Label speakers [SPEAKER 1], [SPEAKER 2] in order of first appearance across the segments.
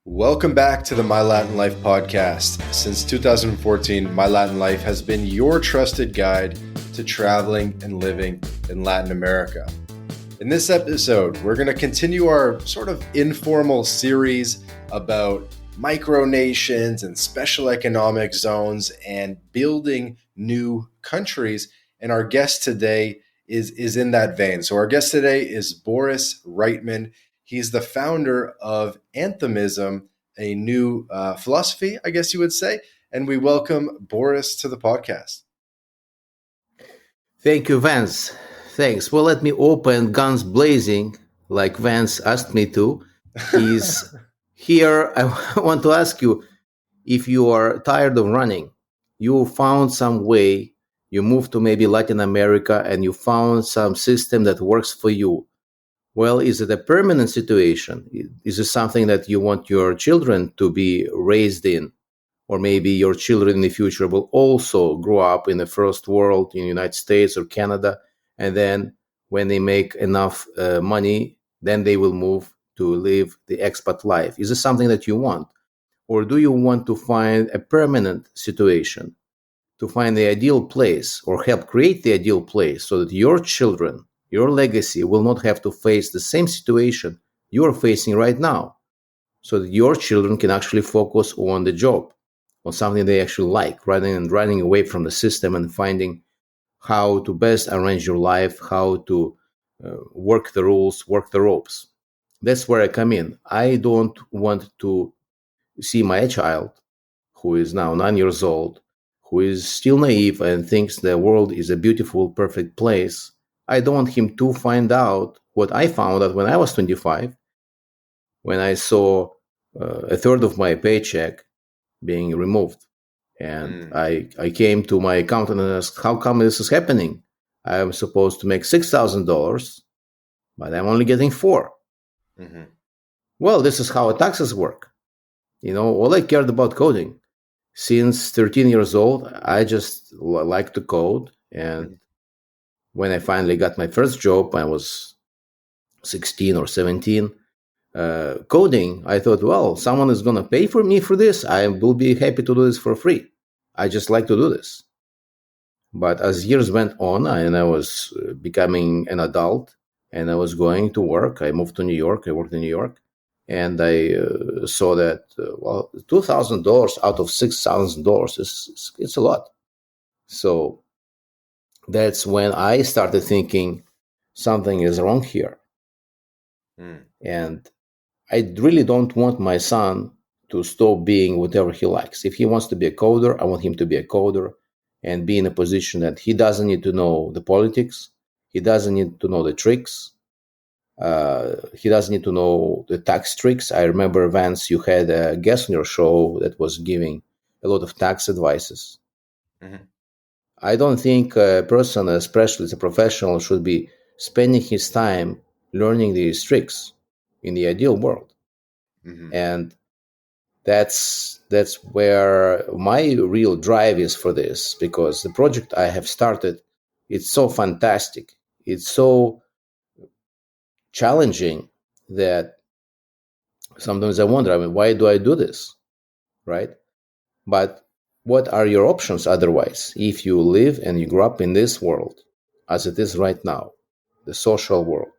[SPEAKER 1] Welcome back to the MyLatinLife podcast. Since 2014, MyLatinLife has been your trusted guide to traveling and living in Latin America. In this episode, we're going to continue our sort of informal series about micronations and special economic zones and building new countries. And our guest today is in that vein. So our guest today is Boris Reitman. He's the founder of Anthemism, a new philosophy, I guess you would say. And we welcome Boris to the podcast.
[SPEAKER 2] Thank you, Vance. Thanks. Well, let me open guns blazing, like Vance asked me to. He's here. I want to ask you, if you are tired of running, you found some way, you moved to maybe Latin America and you found some system that works for you. Well, is it a permanent situation? Is it something that you want your children to be raised in? Or maybe your children in the future will also grow up in the first world in the United States or Canada. And then when they make enough money, then they will move to live the expat life. Is this something that you want? Or do you want to find a permanent situation, to find the ideal place or help create the ideal place so that your children, your legacy will not have to face the same situation you're facing right now, so that your children can actually focus on the job, on something they actually like, rather than running away from the system and finding how to best arrange your life, how to work the rules, work the ropes. That's where I come in. I don't want to see my child, who is now 9 years old, who is still naive and thinks the world is a beautiful, perfect place. I don't want him to find out what I found out when I was 25, when I saw a third of my paycheck being removed. And I came to my accountant and asked, how come this is happening? I'm supposed to make $6,000, but I'm only getting $4,000.
[SPEAKER 1] Mm-hmm.
[SPEAKER 2] Well, this is how taxes work. You know, all I cared about coding. Since 13 years old, I just like to code. And when I finally got my first job, I was 16 or 17, coding, I thought, well, someone is going to pay for me for this. I will be happy to do this for free. I just like to do this. But as years went on and I was becoming an adult and I was going to work, I moved to New York. I worked in New York. And I saw that, $2,000 out of $6,000 it's a lot. So that's when I started thinking something is wrong here. And I really don't want my son to stop being whatever he likes. If he wants to be a coder, I want him to be a coder and be in a position that he doesn't need to know the politics. He doesn't need to know the tricks. He doesn't need to know the tax tricks. I remember, Vance, you had a guest on your show that was giving a lot of tax advices. Mm-hmm. I don't think a person, especially as a professional, should be spending his time learning these tricks in the ideal world. Mm-hmm. And that's where my real drive is for this, because the project I have started, it's so fantastic. It's so challenging that sometimes I wonder, why do I do this? Right? But what are your options otherwise if you live and you grow up in this world as it is right now, the social world?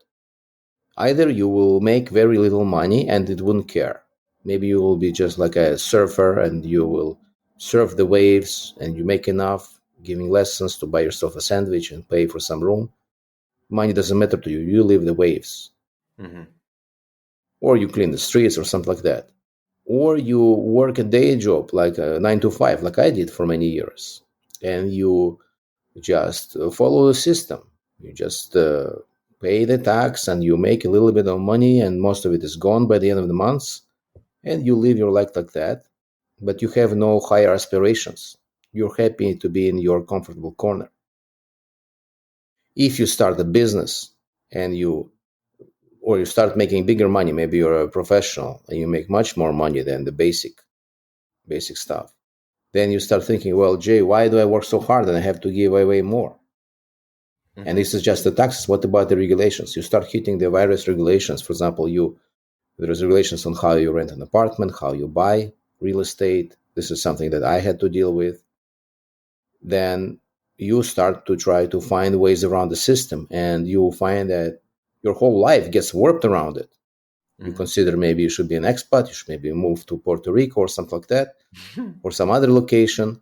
[SPEAKER 2] Either you will make very little money and it wouldn't care. Maybe you will be just like a surfer and you will surf the waves and you make enough, giving lessons to buy yourself a sandwich and pay for some room. Money doesn't matter to you. You live the waves. Mm-hmm. Or you clean the streets or something like that. Or you work a day job like a 9 to 5, like I did for many years. And you just follow the system. You just pay the tax and you make a little bit of money and most of it is gone by the end of the month. And you live your life like that. But you have no higher aspirations. You're happy to be in your comfortable corner. If you start a business and you start making bigger money, maybe you're a professional and you make much more money than the basic stuff, then you start thinking, well, Jay, why do I work so hard and I have to give away more? Mm-hmm. And this is just the taxes. What about the regulations? You start hitting the various regulations. For example, There's regulations on how you rent an apartment, how you buy real estate. This is something that I had to deal with. Then you start to try to find ways around the system, and you find that your whole life gets warped around it. You consider maybe you should be an expat, you should maybe move to Puerto Rico or something like that, or some other location.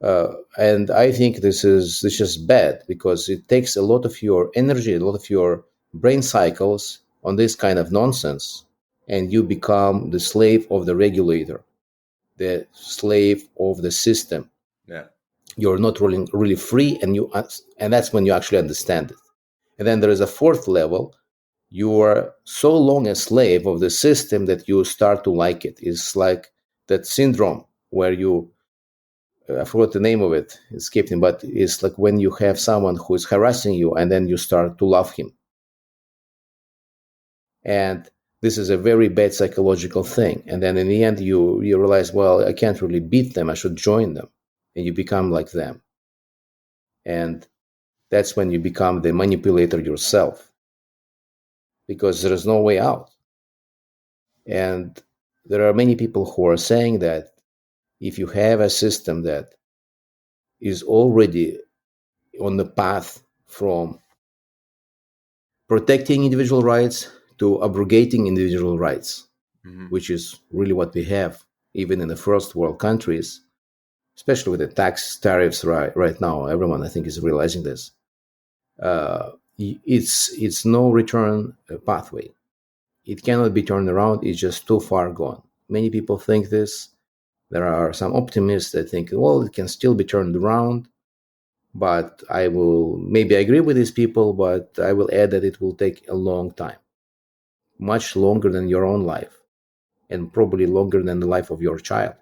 [SPEAKER 2] And I think this is just bad, because it takes a lot of your energy, a lot of your brain cycles on this kind of nonsense, and you become the slave of the regulator, the slave of the system.
[SPEAKER 1] Yeah.
[SPEAKER 2] You're not really free, and that's when you actually understand it. And then there is a fourth level. You are so long a slave of the system that you start to like it. It's like that syndrome where I forgot the name of it, it escaped me, but it's like when you have someone who is harassing you and then you start to love him. And this is a very bad psychological thing. And then in the end, you realize, well, I can't really beat them. I should join them. And you become like them. And that's when you become the manipulator yourself, because there is no way out. And there are many people who are saying that if you have a system that is already on the path from protecting individual rights to abrogating individual rights, which is really what we have even in the first world countries, especially with the tax tariffs right now. Everyone, I think, is realizing this. It's no return pathway. It cannot be turned around. It's just too far gone. Many people think this. There are some optimists that think, well, it can still be turned around. But I will maybe agree with these people, but I will add that it will take a long time, much longer than your own life, and probably longer than the life of your child,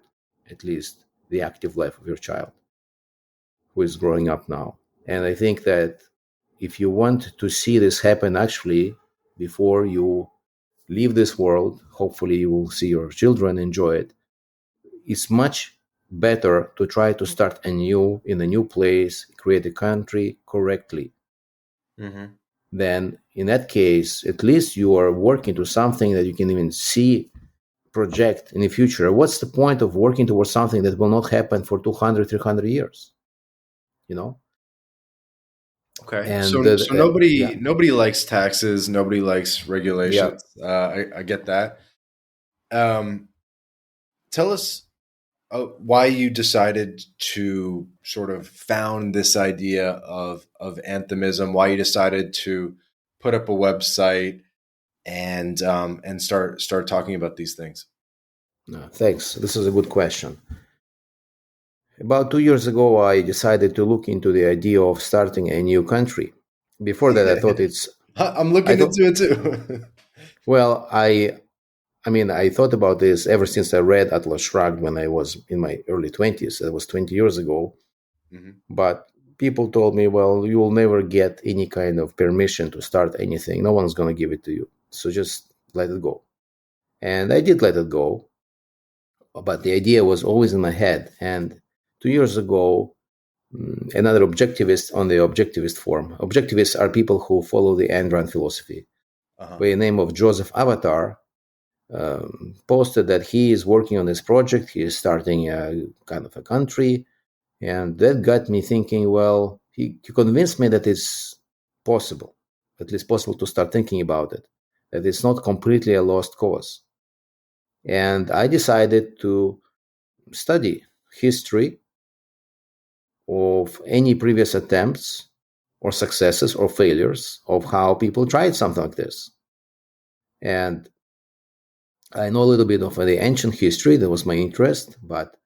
[SPEAKER 2] at least the active life of your child, who is growing up now. And I think that if you want to see this happen, actually, before you leave this world, hopefully you will see your children enjoy it. It's much better to try to start anew in a new place, create a country correctly. Then in that case, at least you are working to something that you can even see, project in the future. What's the point of working towards something that will not happen for 200, 300 years?
[SPEAKER 1] Okay.
[SPEAKER 2] And
[SPEAKER 1] So nobody likes taxes. Nobody likes regulations. I get that. Tell us why you decided to sort of found this idea of Anthemism. Why you decided to put up a website and start talking about these things.
[SPEAKER 2] Thanks. This is a good question. About 2 years ago, I decided to look into the idea of starting a new country. Before that, I thought
[SPEAKER 1] I'm looking into it too.
[SPEAKER 2] Well, I thought about this ever since I read Atlas Shrugged when I was in my early 20s. That was 20 years ago. But people told me, well, you will never get any kind of permission to start anything. No one's going to give it to you. So just let it go. And I did let it go. But the idea was always in my head. And 2 years ago, another objectivist on the Objectivist forum. Objectivists are people who follow the Ayn Rand philosophy. By the name of Joseph Avatar, posted that he is working on this project. He is starting a kind of a country. And that got me thinking, well, he convinced me that it's possible, at least possible to start thinking about it, that it's not completely a lost cause. And I decided to study history of any previous attempts or successes or failures of how people tried something like this. And I know a little bit of the ancient history. That was my interest. But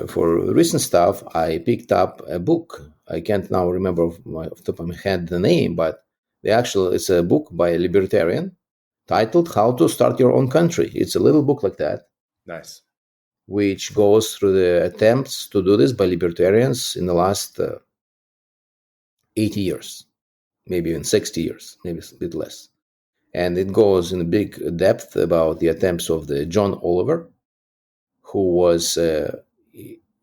[SPEAKER 2] for recent stuff, I picked up a book. I can't now remember off the top of my head the name, but it's a book by a libertarian titled How to Start Your Own Country. It's a little book like that.
[SPEAKER 1] Nice.
[SPEAKER 2] Which goes through the attempts to do this by libertarians in the last 80 years, maybe even 60 years, maybe a bit less. And it goes in big depth about the attempts of the John Oliver, who was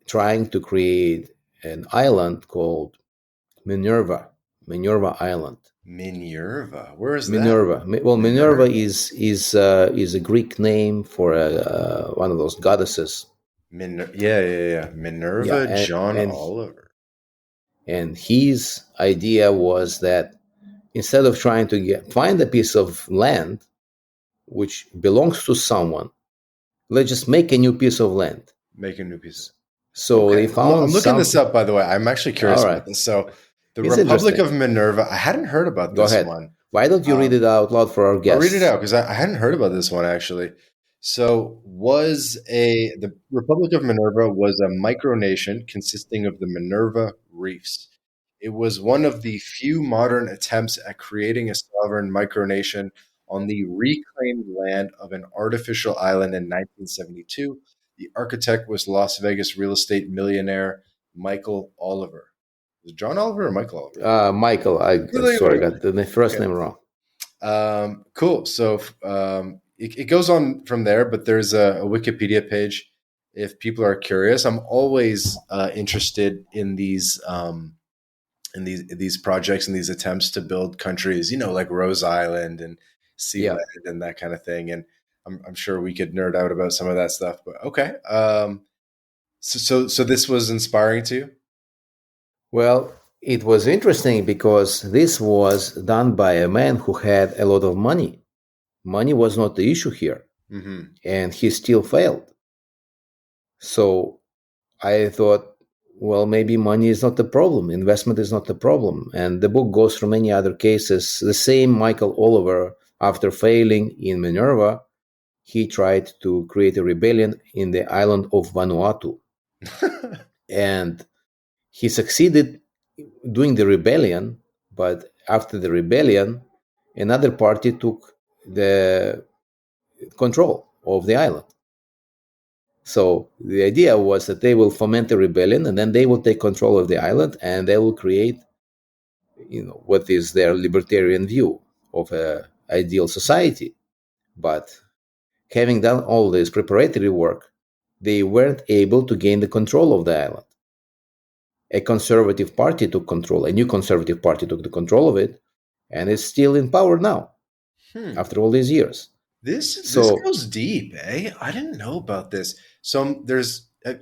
[SPEAKER 2] trying to create an island called Minerva Island.
[SPEAKER 1] Minerva. Where is that?
[SPEAKER 2] Minerva. Well, Minerva is a Greek name for one of those goddesses.
[SPEAKER 1] Yeah.
[SPEAKER 2] Yeah,
[SPEAKER 1] Minerva John Oliver.
[SPEAKER 2] and his idea was that instead of trying to find a piece of land which belongs to someone, let's just make a new piece of land.
[SPEAKER 1] Make a new piece.
[SPEAKER 2] So
[SPEAKER 1] Okay.
[SPEAKER 2] they found
[SPEAKER 1] I'm looking this up, by the way. I'm actually curious about this. So, the
[SPEAKER 2] It's
[SPEAKER 1] Republic
[SPEAKER 2] interesting.
[SPEAKER 1] of Minerva. I hadn't heard about
[SPEAKER 2] Go
[SPEAKER 1] this
[SPEAKER 2] ahead.
[SPEAKER 1] one.
[SPEAKER 2] Why don't you read it out loud for our guests?
[SPEAKER 1] I'll read it out because I hadn't heard about this one actually. So, the Republic of Minerva was a micronation consisting of the Minerva Reefs. It was one of the few modern attempts at creating a sovereign micronation on the reclaimed land of an artificial island in 1972. The architect was Las Vegas real estate millionaire Michael Oliver. Was it John Oliver or Michael Oliver?
[SPEAKER 2] Michael, sorry, I got the first name wrong.
[SPEAKER 1] Cool. So it goes on from there, but there's a Wikipedia page if people are curious. I'm always interested in these projects and these attempts to build countries, like Rose Island and Sealand and that kind of thing. And I'm sure we could nerd out about some of that stuff. But okay. So this was inspiring to you?
[SPEAKER 2] Well, it was interesting because this was done by a man who had a lot of money. Money was not the issue here, and he still failed. So I thought, well, maybe money is not the problem. Investment is not the problem. And the book goes through many other cases. The same Michael Oliver, after failing in Minerva, he tried to create a rebellion in the island of Vanuatu. And he succeeded doing the rebellion, but after the rebellion, another party took the control of the island. So the idea was that they will foment a rebellion and then they will take control of the island and they will create, what is their libertarian view of an ideal society. But having done all this preparatory work, they weren't able to gain the control of the island. A conservative party took control, a new conservative party took the control of it, and it's still in power now, after all these years.
[SPEAKER 1] This goes deep, eh? I didn't know about this. So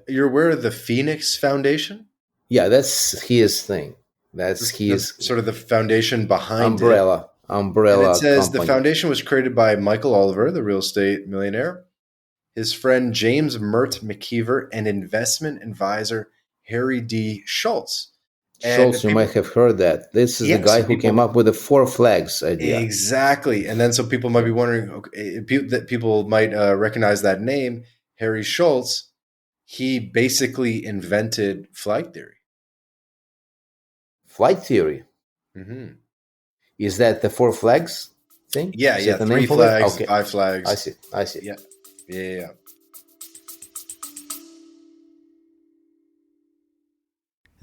[SPEAKER 1] you're aware of the Phoenix Foundation?
[SPEAKER 2] Yeah, that's his thing. That's his
[SPEAKER 1] sort of the foundation behind
[SPEAKER 2] umbrella.
[SPEAKER 1] And it says
[SPEAKER 2] company.
[SPEAKER 1] The foundation was created by Michael Oliver, the real estate millionaire, his friend James Mert McKeever, and investment advisor Harry D. Schultz.
[SPEAKER 2] Schultz, you might have heard that. This is the guy who came up with the 4 flags idea.
[SPEAKER 1] Exactly. And then so people might be wondering, that people might recognize that name, Harry Schultz. He basically invented flag theory.
[SPEAKER 2] Flag theory?
[SPEAKER 1] Mm-hmm.
[SPEAKER 2] Is that the 4 flags thing?
[SPEAKER 1] Yeah, 3 flags, okay. 5 flags.
[SPEAKER 2] I see.
[SPEAKER 1] Yeah.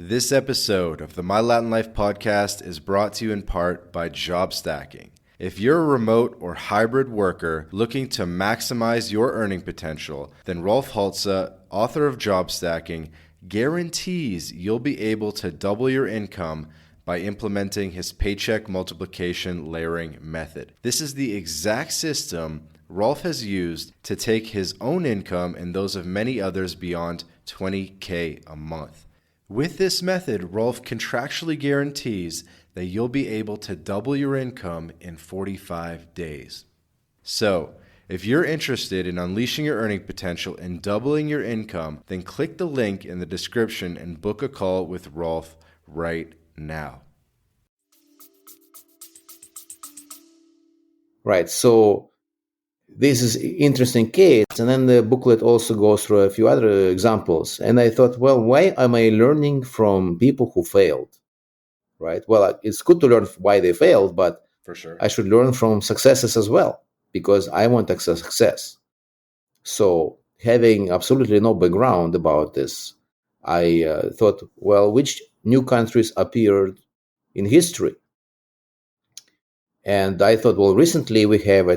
[SPEAKER 1] This episode of the My Latin Life podcast is brought to you in part by job stacking. If you're a remote or hybrid worker looking to maximize your earning potential, then Rolf Haltze, author of Job Stacking, guarantees you'll be able to double your income by implementing his paycheck multiplication layering method. This is the exact system Rolf has used to take his own income and those of many others beyond $20K a month. With this method, Rolf contractually guarantees that you'll be able to double your income in 45 days. So, if you're interested in unleashing your earning potential and doubling your income, then click the link in the description and book a call with Rolf right now.
[SPEAKER 2] Right. So this is an interesting case. And then the booklet also goes through a few other examples. And I thought, well, why am I learning from people who failed? Right. Well, it's good to learn why they failed, but
[SPEAKER 1] for sure,
[SPEAKER 2] I should learn from successes as well, because I want success. So having absolutely no background about this, I thought, well, which new countries appeared in history? And I thought, well, recently we have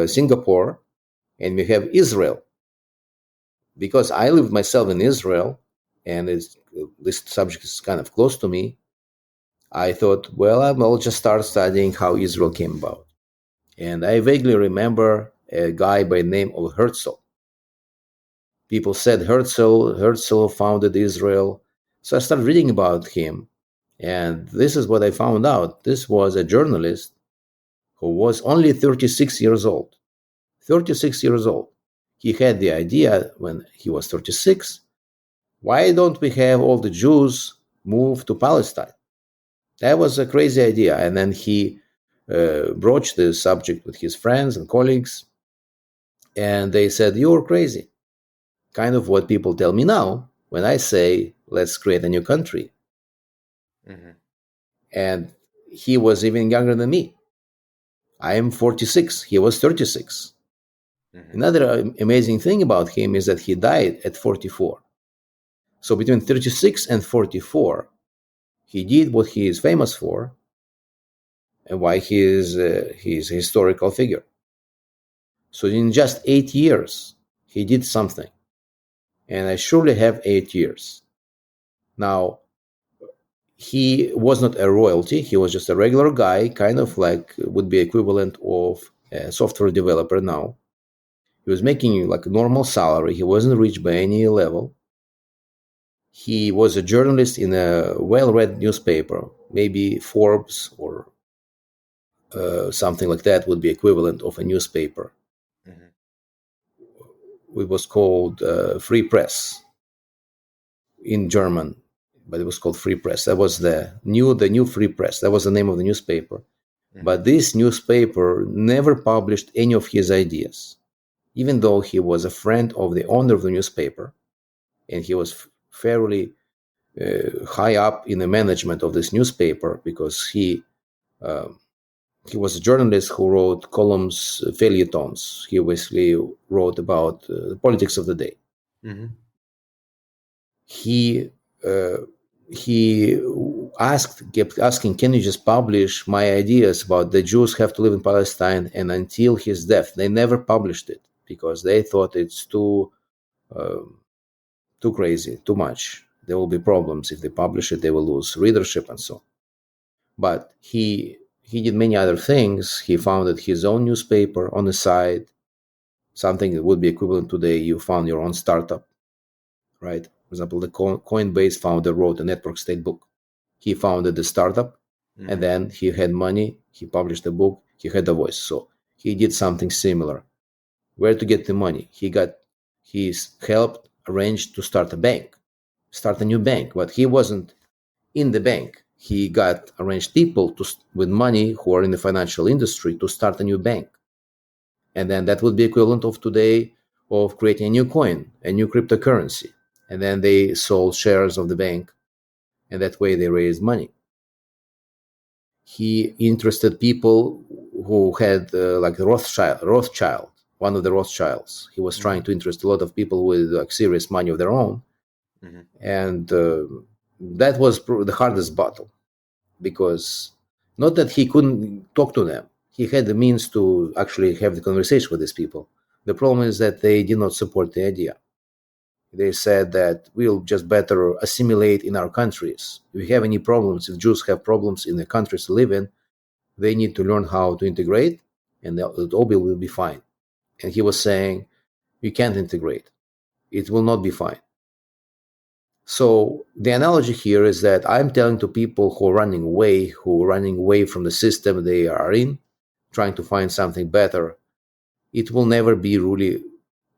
[SPEAKER 2] Singapore and we have Israel. Because I lived myself in Israel, and this subject is kind of close to me, I thought, well, I'll just start studying how Israel came about. And I vaguely remember a guy by the name of Herzl. People said Herzl founded Israel. So I started reading about him. And this is what I found out. This was a journalist who was only 36 years old. 36 years old. He had the idea when he was 36, why don't we have all the Jews move to Palestine? That was a crazy idea. And then he broached the subject with his friends and colleagues. And they said, you're crazy. Kind of what people tell me now when I say, let's create a new country. Mm-hmm. And he was even younger than me. I am 46. He was 36. Mm-hmm. Another amazing thing about him is that he died at 44. So between 36 and 44, he did what he is famous for and why he is a historical figure. So in just 8 years, he did something. And I surely have 8 years. Now, he was not a royalty. He was just a regular guy, kind of like would be equivalent of a software developer now. He was making like a normal salary. He wasn't rich by any level. He was a journalist in a well-read newspaper, maybe Forbes or something like that would be equivalent of a newspaper. Mm-hmm. It was called Free Press in German, but it was called Free Press. That was the new Free Press. That was the name of the newspaper. Mm-hmm. But this newspaper never published any of his ideas, even though he was a friend of the owner of the newspaper, and he was fairly high up in the management of this newspaper because he was a journalist who wrote columns, feuilletons. He basically wrote about the politics of the day. Mm-hmm. He kept asking, can you just publish my ideas about the Jews have to live in Palestine? And until his death, they never published it because they thought it's too crazy, too much. There will be problems if they publish it. They will lose readership and so on. But he did many other things. He founded his own newspaper on the side, something that would be equivalent today. You found your own startup, right? For example, the Coinbase founder wrote a network state book. He founded the startup, mm-hmm. and then he had money. He published a book. He had a voice. So he did something similar. Where to get the money? He's helped arrange to start a new bank, but he wasn't in the bank. He got arranged people with money who are in the financial industry to start a new bank. And then that would be equivalent of today of creating a new coin, a new cryptocurrency. And then they sold shares of the bank, and that way they raised money. He interested people who had like Rothschild, one of the Rothschilds. He was trying to interest a lot of people with like serious money of their own. Mm-hmm. And that was the hardest battle, because not that he couldn't talk to them. He had the means to actually have the conversation with these people. The problem is that they did not support the idea. They said that we'll just better assimilate in our countries. If we have any problems, if Jews have problems in the countries to live in, they need to learn how to integrate, and it all will be fine. And he was saying, you can't integrate. It will not be fine. So the analogy here is that I'm telling to people who are running away from the system they are in, trying to find something better, it will never be really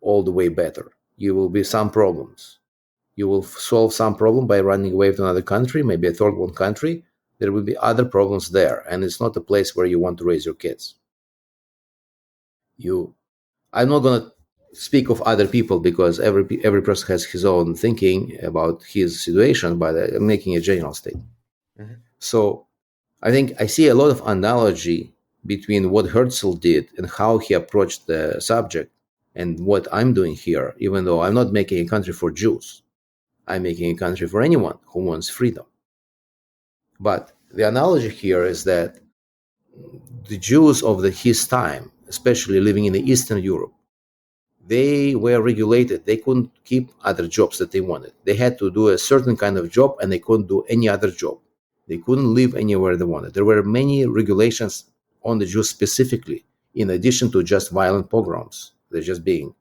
[SPEAKER 2] all the way better. You will be some problems. You will solve some problem by running away to another country, maybe a third world country. There will be other problems there, and it's not a place where you want to raise your kids. I'm not going to speak of other people because every person has his own thinking about his situation, but I'm making a general statement. Mm-hmm. So I think I see a lot of analogy between what Herzl did and how he approached the subject and what I'm doing here, even though I'm not making a country for Jews. I'm making a country for anyone who wants freedom. But the analogy here is that the Jews of his time, especially living in the Eastern Europe, they were regulated. They couldn't keep other jobs that they wanted. They had to do a certain kind of job, and they couldn't do any other job. They couldn't live anywhere they wanted. There were many regulations on the Jews specifically, in addition to just violent pogroms. They're just being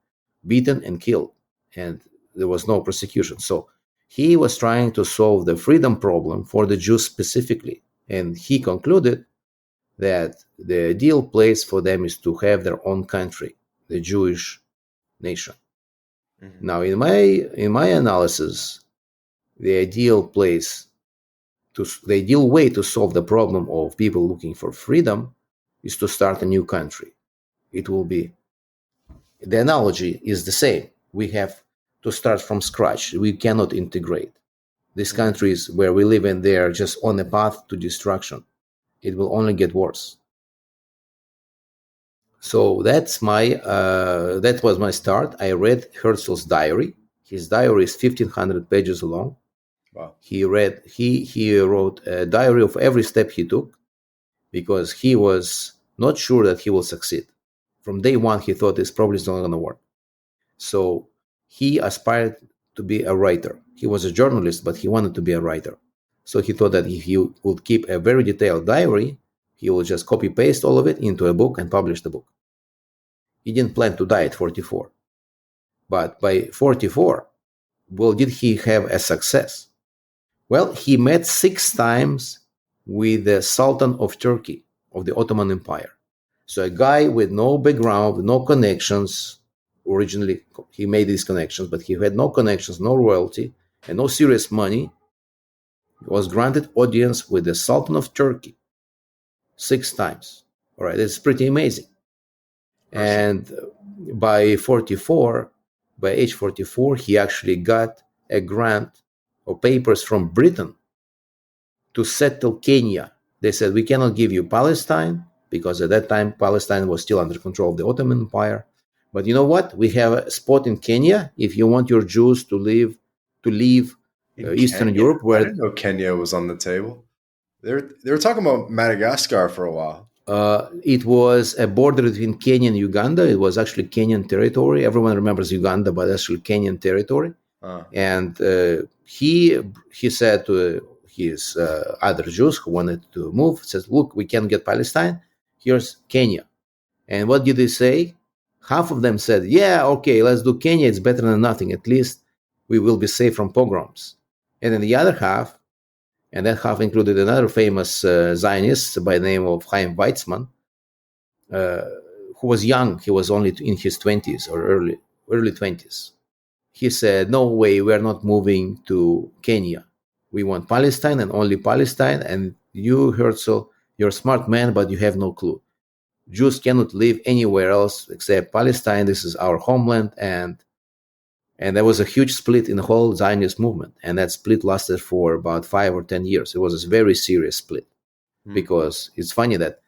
[SPEAKER 2] beaten and killed, and there was no persecution. So he was trying to solve the freedom problem for the Jews specifically, and he concluded that the ideal place for them is to have their own country, the Jewish nation. Mm-hmm. Now, in my analysis, the ideal way to solve the problem of people looking for freedom is to start a new country. The analogy is the same. We have to start from scratch. We cannot integrate. These countries where we live in, they are just on a path to destruction. It will only get worse. So that was my start. I read Herzl's diary. His diary is 1,500 pages long.
[SPEAKER 1] Wow.
[SPEAKER 2] He wrote a diary of every step he took, because he was not sure that he will succeed. From day one, he thought this probably is not going to work. So he aspired to be a writer. He was a journalist, but he wanted to be a writer. So he thought that if he would keep a very detailed diary, he will just copy-paste all of it into a book and publish the book. He didn't plan to die at 44. But by 44, did he have a success? Well, he met 6 times with the Sultan of Turkey, of the Ottoman Empire. So a guy with no background, no connections. Originally, he made these connections, but he had no connections, no royalty, and no serious money. He was granted audience with the Sultan of Turkey 6 times. All right, it's pretty amazing. And by age 44, he actually got a grant or papers from Britain to settle Kenya. They said, we cannot give you Palestine, because at that time, Palestine was still under control of the Ottoman Empire. But you know what? We have a spot in Kenya if you want your Jews to leave Eastern Europe.
[SPEAKER 1] I didn't know Kenya was on the table. They were talking about Madagascar for a while.
[SPEAKER 2] It was a border between Kenya and Uganda. It was actually Kenyan territory. Everyone remembers Uganda, but actually Kenyan territory. And he said to his other Jews who wanted to move, says, look, we can't get Palestine. Here's Kenya. And what did they say? Half of them said, yeah, okay, let's do Kenya. It's better than nothing. At least we will be safe from pogroms. And then the other half, and that half included another famous Zionist by the name of Chaim Weizmann, who was young. He was only in his 20s or early 20s. He said, no way, we're not moving to Kenya. We want Palestine and only Palestine. And you, Herzl, you're a smart man, but you have no clue. Jews cannot live anywhere else except Palestine. This is our homeland. And there was a huge split in the whole Zionist movement. And that split lasted for about 5 or 10 years. It was a very serious split. Because it's funny that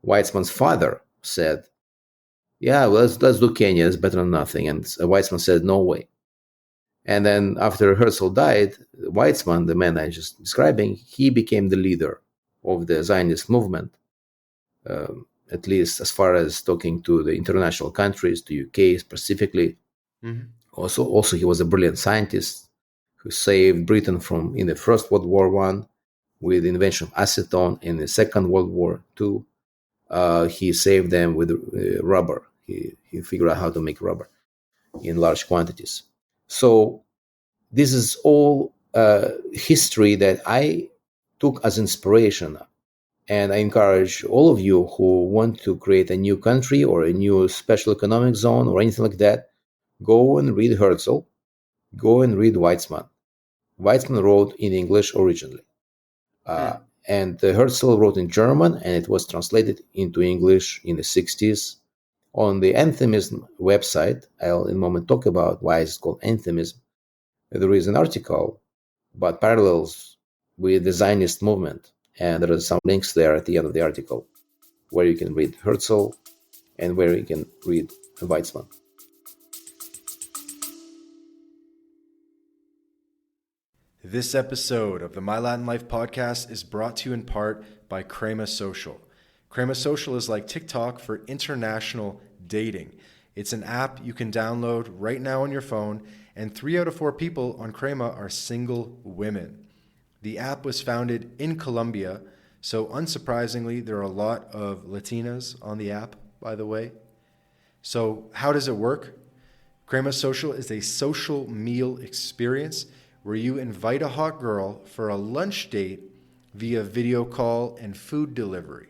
[SPEAKER 2] Weizmann's father said, yeah, well, let's do Kenya. It's better than nothing. And Weizmann said, no way. And then after Herzl died, Weizmann, the man I just describing, he became the leader of the Zionist movement, at least as far as talking to the international countries, to UK specifically. Mm-hmm. Also, he was a brilliant scientist who saved Britain in the First World War I with the invention of acetone. In the Second World War II, he saved them with rubber. He figured out how to make rubber in large quantities. So this is all history that I took as inspiration. And I encourage all of you who want to create a new country or a new special economic zone or anything like that, go and read Herzl, go and read Weizmann. Weizmann wrote in English originally. And Herzl wrote in German, and it was translated into English in the 60s. On the Anthemism website, I'll in a moment talk about why it's called Anthemism. There is an article about parallels with the Zionist movement, and there are some links there at the end of the article where you can read Herzl and where you can read Weizmann.
[SPEAKER 1] This episode of the MyLatinLife podcast is brought to you in part by Crema Social. Crema Social is like TikTok for international dating. It's an app you can download right now on your phone, and 3 out of 4 people on Crema are single women. The app was founded in Colombia, so unsurprisingly, there are a lot of Latinas on the app, by the way. So how does it work? Crema Social is a social meal experience where you invite a hot girl for a lunch date via video call and food delivery.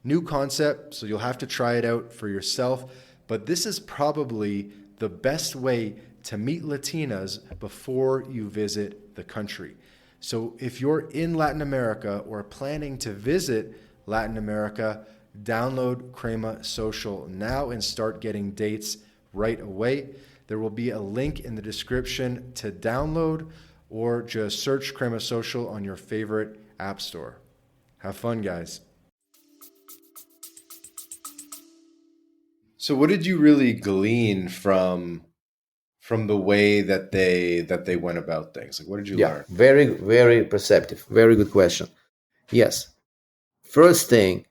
[SPEAKER 1] New concept, so you'll have to try it out for yourself, but this is probably the best way to meet Latinas before you visit the country. So if you're in Latin America or planning to visit Latin America, download Crema Social now and start getting dates right away. There will be a link in the description to download, or just search Crema Social on your favorite app store. Have fun, guys. So what did you really glean from the way that they went about things? Like, what did you learn?
[SPEAKER 2] Very, very perceptive. Very good question. Yes. First thing,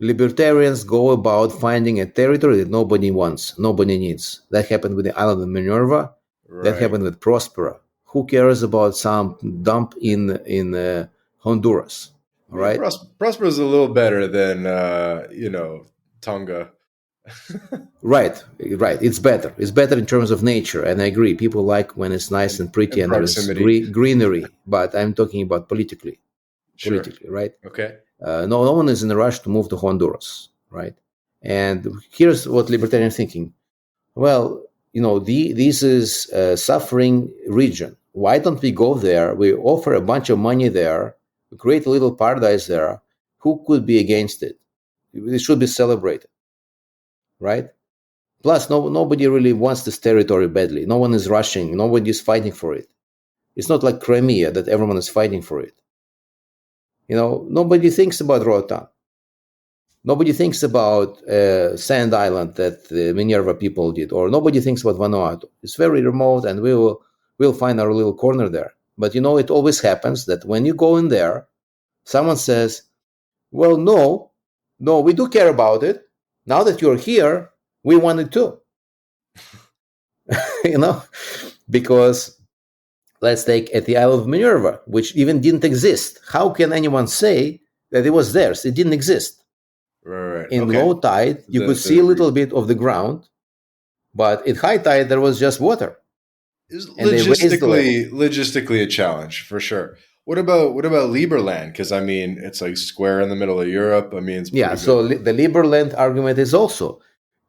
[SPEAKER 2] libertarians go about finding a territory that nobody wants, nobody needs. That happened with the island of Minerva. Right. That happened with Prospera. Who cares about some dump in Honduras? All right.
[SPEAKER 1] Prospera is a little better than Tonga.
[SPEAKER 2] Right. It's better. It's better in terms of nature, and I agree. People like when it's nice and pretty and there's greenery. But I'm talking about politically.
[SPEAKER 1] Sure.
[SPEAKER 2] Politically, right?
[SPEAKER 1] Okay.
[SPEAKER 2] No one is in a rush to move to Honduras, right? And here's what libertarian thinking. Well, this is a suffering region. Why don't we go there? We offer a bunch of money there. We create a little paradise there. Who could be against it? It should be celebrated, right? Plus, nobody really wants this territory badly. No one is rushing. Nobody is fighting for it. It's not like Crimea that everyone is fighting for it. Nobody thinks about Roatan. Nobody thinks about Sand Island that the Minerva people did, or nobody thinks about Vanuatu. It's very remote, and we'll find our little corner there. But it always happens that when you go in there, someone says, well, no, we do care about it. Now that you're here, we want it too. Because let's take at the Isle of Minerva, which even didn't exist. How can anyone say that it was theirs? It didn't exist.
[SPEAKER 1] Right.
[SPEAKER 2] In low tide, you could see a little bit of the ground, but at high tide, there was just water.
[SPEAKER 1] It's logistically a challenge, for sure. What about Liberland? Because, it's like square in the middle of Europe. It's
[SPEAKER 2] so the Liberland argument is also,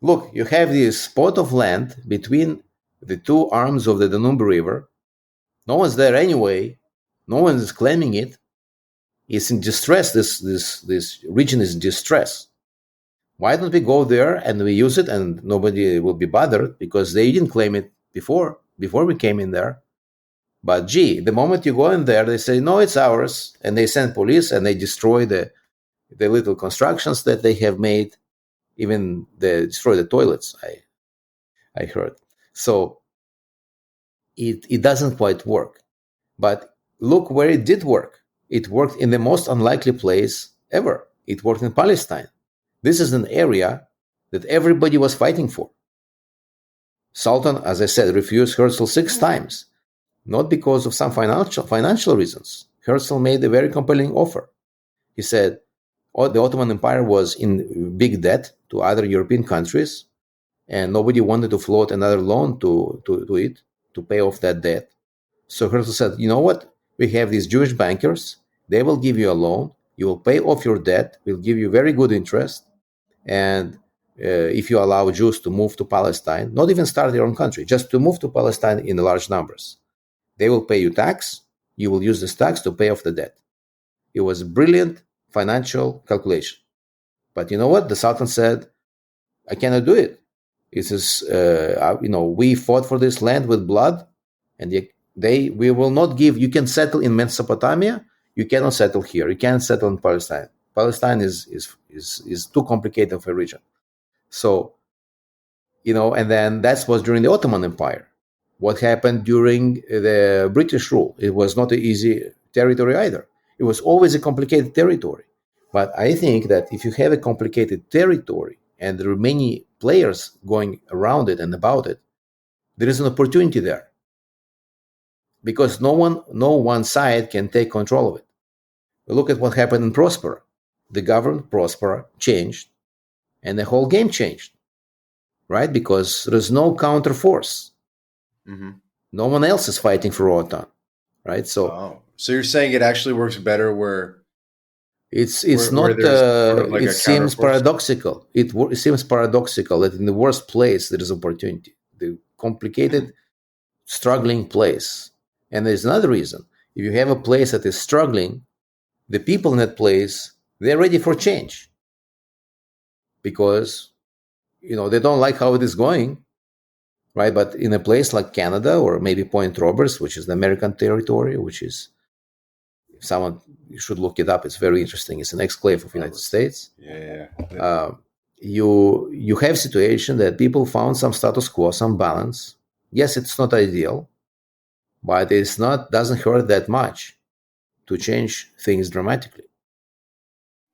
[SPEAKER 2] look, you have this spot of land between the two arms of the Danube River. No one's there anyway. No one is claiming it. It's in distress. This region is in distress. Why don't we go there and we use it, and nobody will be bothered because they didn't claim it before we came in there. But the moment you go in there, they say, no, it's ours. And they send police and they destroy the little constructions that they have made. Even they destroy the toilets, I heard. So it doesn't quite work. But look where it did work. It worked in the most unlikely place ever. It worked in Palestine. This is an area that everybody was fighting for. Sultan, as I said, refused Herzl 6 times, not because of some financial reasons. Herzl made a very compelling offer. He said, the Ottoman Empire was in big debt to other European countries, and nobody wanted to float another loan to it to pay off that debt. So Herzl said, you know what? We have these Jewish bankers. They will give you a loan. You will pay off your debt. We'll give you very good interest. And if you allow Jews to move to Palestine, not even start their own country, just to move to Palestine in large numbers, they will pay you tax. You will use this tax to pay off the debt. It was a brilliant financial calculation. But you know what? The Sultan said, I cannot do it. It is, we fought for this land with blood, and we will not give. You can settle in Mesopotamia. You cannot settle here. You can't settle in Palestine. Palestine is too complicated of a region. So, and then that was during the Ottoman Empire. What happened during the British rule? It was not an easy territory either. It was always a complicated territory. But I think that if you have a complicated territory and there are many players going around it and about it, there is an opportunity there. because no one side can take control of it. Look at what happened in Prospera. The government Prospera changed, and the whole game changed, right? Because there's no counter force.
[SPEAKER 1] Mm-hmm.
[SPEAKER 2] No one else is fighting for OTAN, right? So,
[SPEAKER 1] so you're saying it actually works better where
[SPEAKER 2] it's
[SPEAKER 1] where
[SPEAKER 2] not.
[SPEAKER 1] there's sort of like
[SPEAKER 2] it
[SPEAKER 1] a
[SPEAKER 2] seems
[SPEAKER 1] counterforce?
[SPEAKER 2] paradoxical. It seems paradoxical that in the worst place there is opportunity. The complicated, struggling place, and there's another reason. If you have a place that is struggling, the people in that place, they're ready for change because they don't like how it is going, right? But in a place like Canada or maybe Point Roberts, which is the American territory, which is, someone should look it up, it's very interesting, it's an exclave of the United States. You have situation that people found some status quo, some balance. Yes, it's not ideal, but doesn't hurt that much to change things dramatically.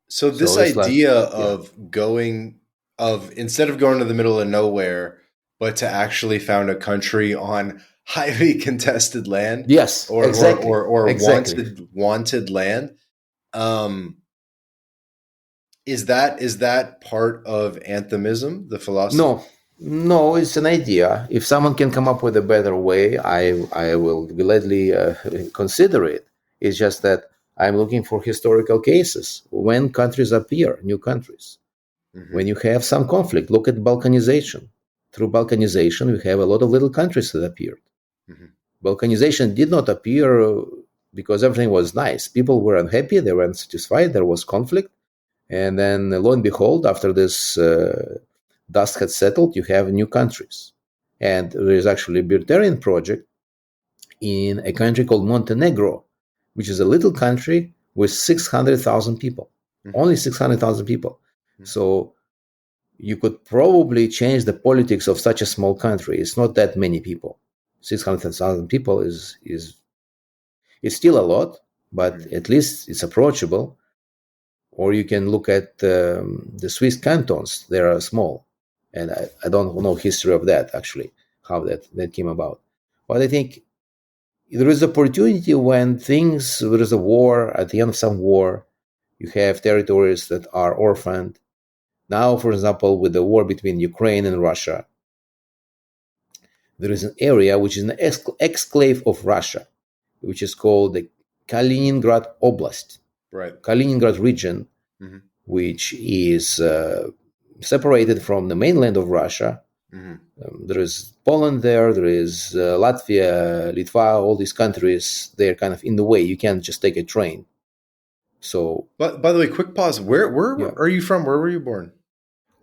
[SPEAKER 1] So this idea of instead of going to the middle of nowhere, but to actually found a country on highly contested land,
[SPEAKER 2] yes,
[SPEAKER 1] or
[SPEAKER 2] exactly,
[SPEAKER 1] or
[SPEAKER 2] exactly.
[SPEAKER 1] wanted land, is that part of Anthemism, the philosophy?
[SPEAKER 2] No, it's an idea. If someone can come up with a better way, I will gladly consider it. It's just that I'm looking for historical cases when countries appear, new countries. Mm-hmm. When you have some conflict, look at balkanization. Through balkanization, we have a lot of little countries that appeared. Mm-hmm. Balkanization did not appear because everything was nice. People were unhappy, they were unsatisfied, there was conflict. And then lo and behold, after this dust had settled, you have new countries. And there is actually a libertarian project in a country called Montenegro, which is a little country with 600,000 people, only 600,000 people. So you could probably change the politics of such a small country. It's not that many people. 600,000 people is still a lot, but at least it's approachable. Or you can look at the Swiss cantons. They are small. And I don't know history of that, actually, how that came about. But I think there is opportunity when there is a war, at the end of some war, you have territories that are orphaned. Now, for example, with the war between Ukraine and Russia, there is an area which is an exclave of Russia, which is called the Kaliningrad Oblast,
[SPEAKER 1] right?
[SPEAKER 2] Kaliningrad region, which is separated from the mainland of Russia. There is Poland there is Latvia, Litva, all these countries. They're kind of in the way. You can't just take a train. So,
[SPEAKER 1] but by the way, quick pause. Where are you from? Where were you born?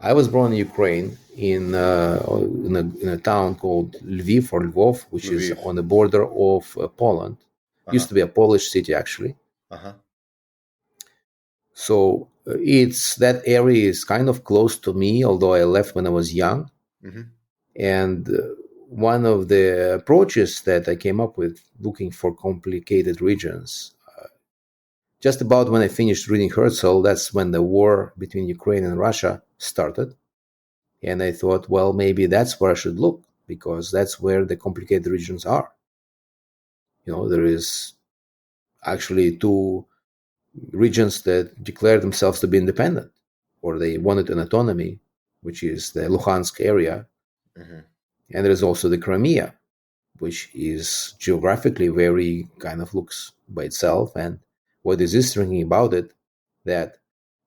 [SPEAKER 2] I was born in Ukraine in a town called Lviv or Lvov, which is on the border of Poland. Used to be a Polish city, actually. So that area is kind of close to me, although I left when I was young. And one of the approaches that I came up with, looking for complicated regions, just about when I finished reading Herzl, that's when the war between Ukraine and Russia started. And I thought, well, maybe that's where I should look, because that's where the complicated regions are. There is actually two regions that declare themselves to be independent, or they wanted an autonomy, which is the Luhansk area. And there is also the Crimea, which is geographically very kind of looks by itself. And what is interesting about it, that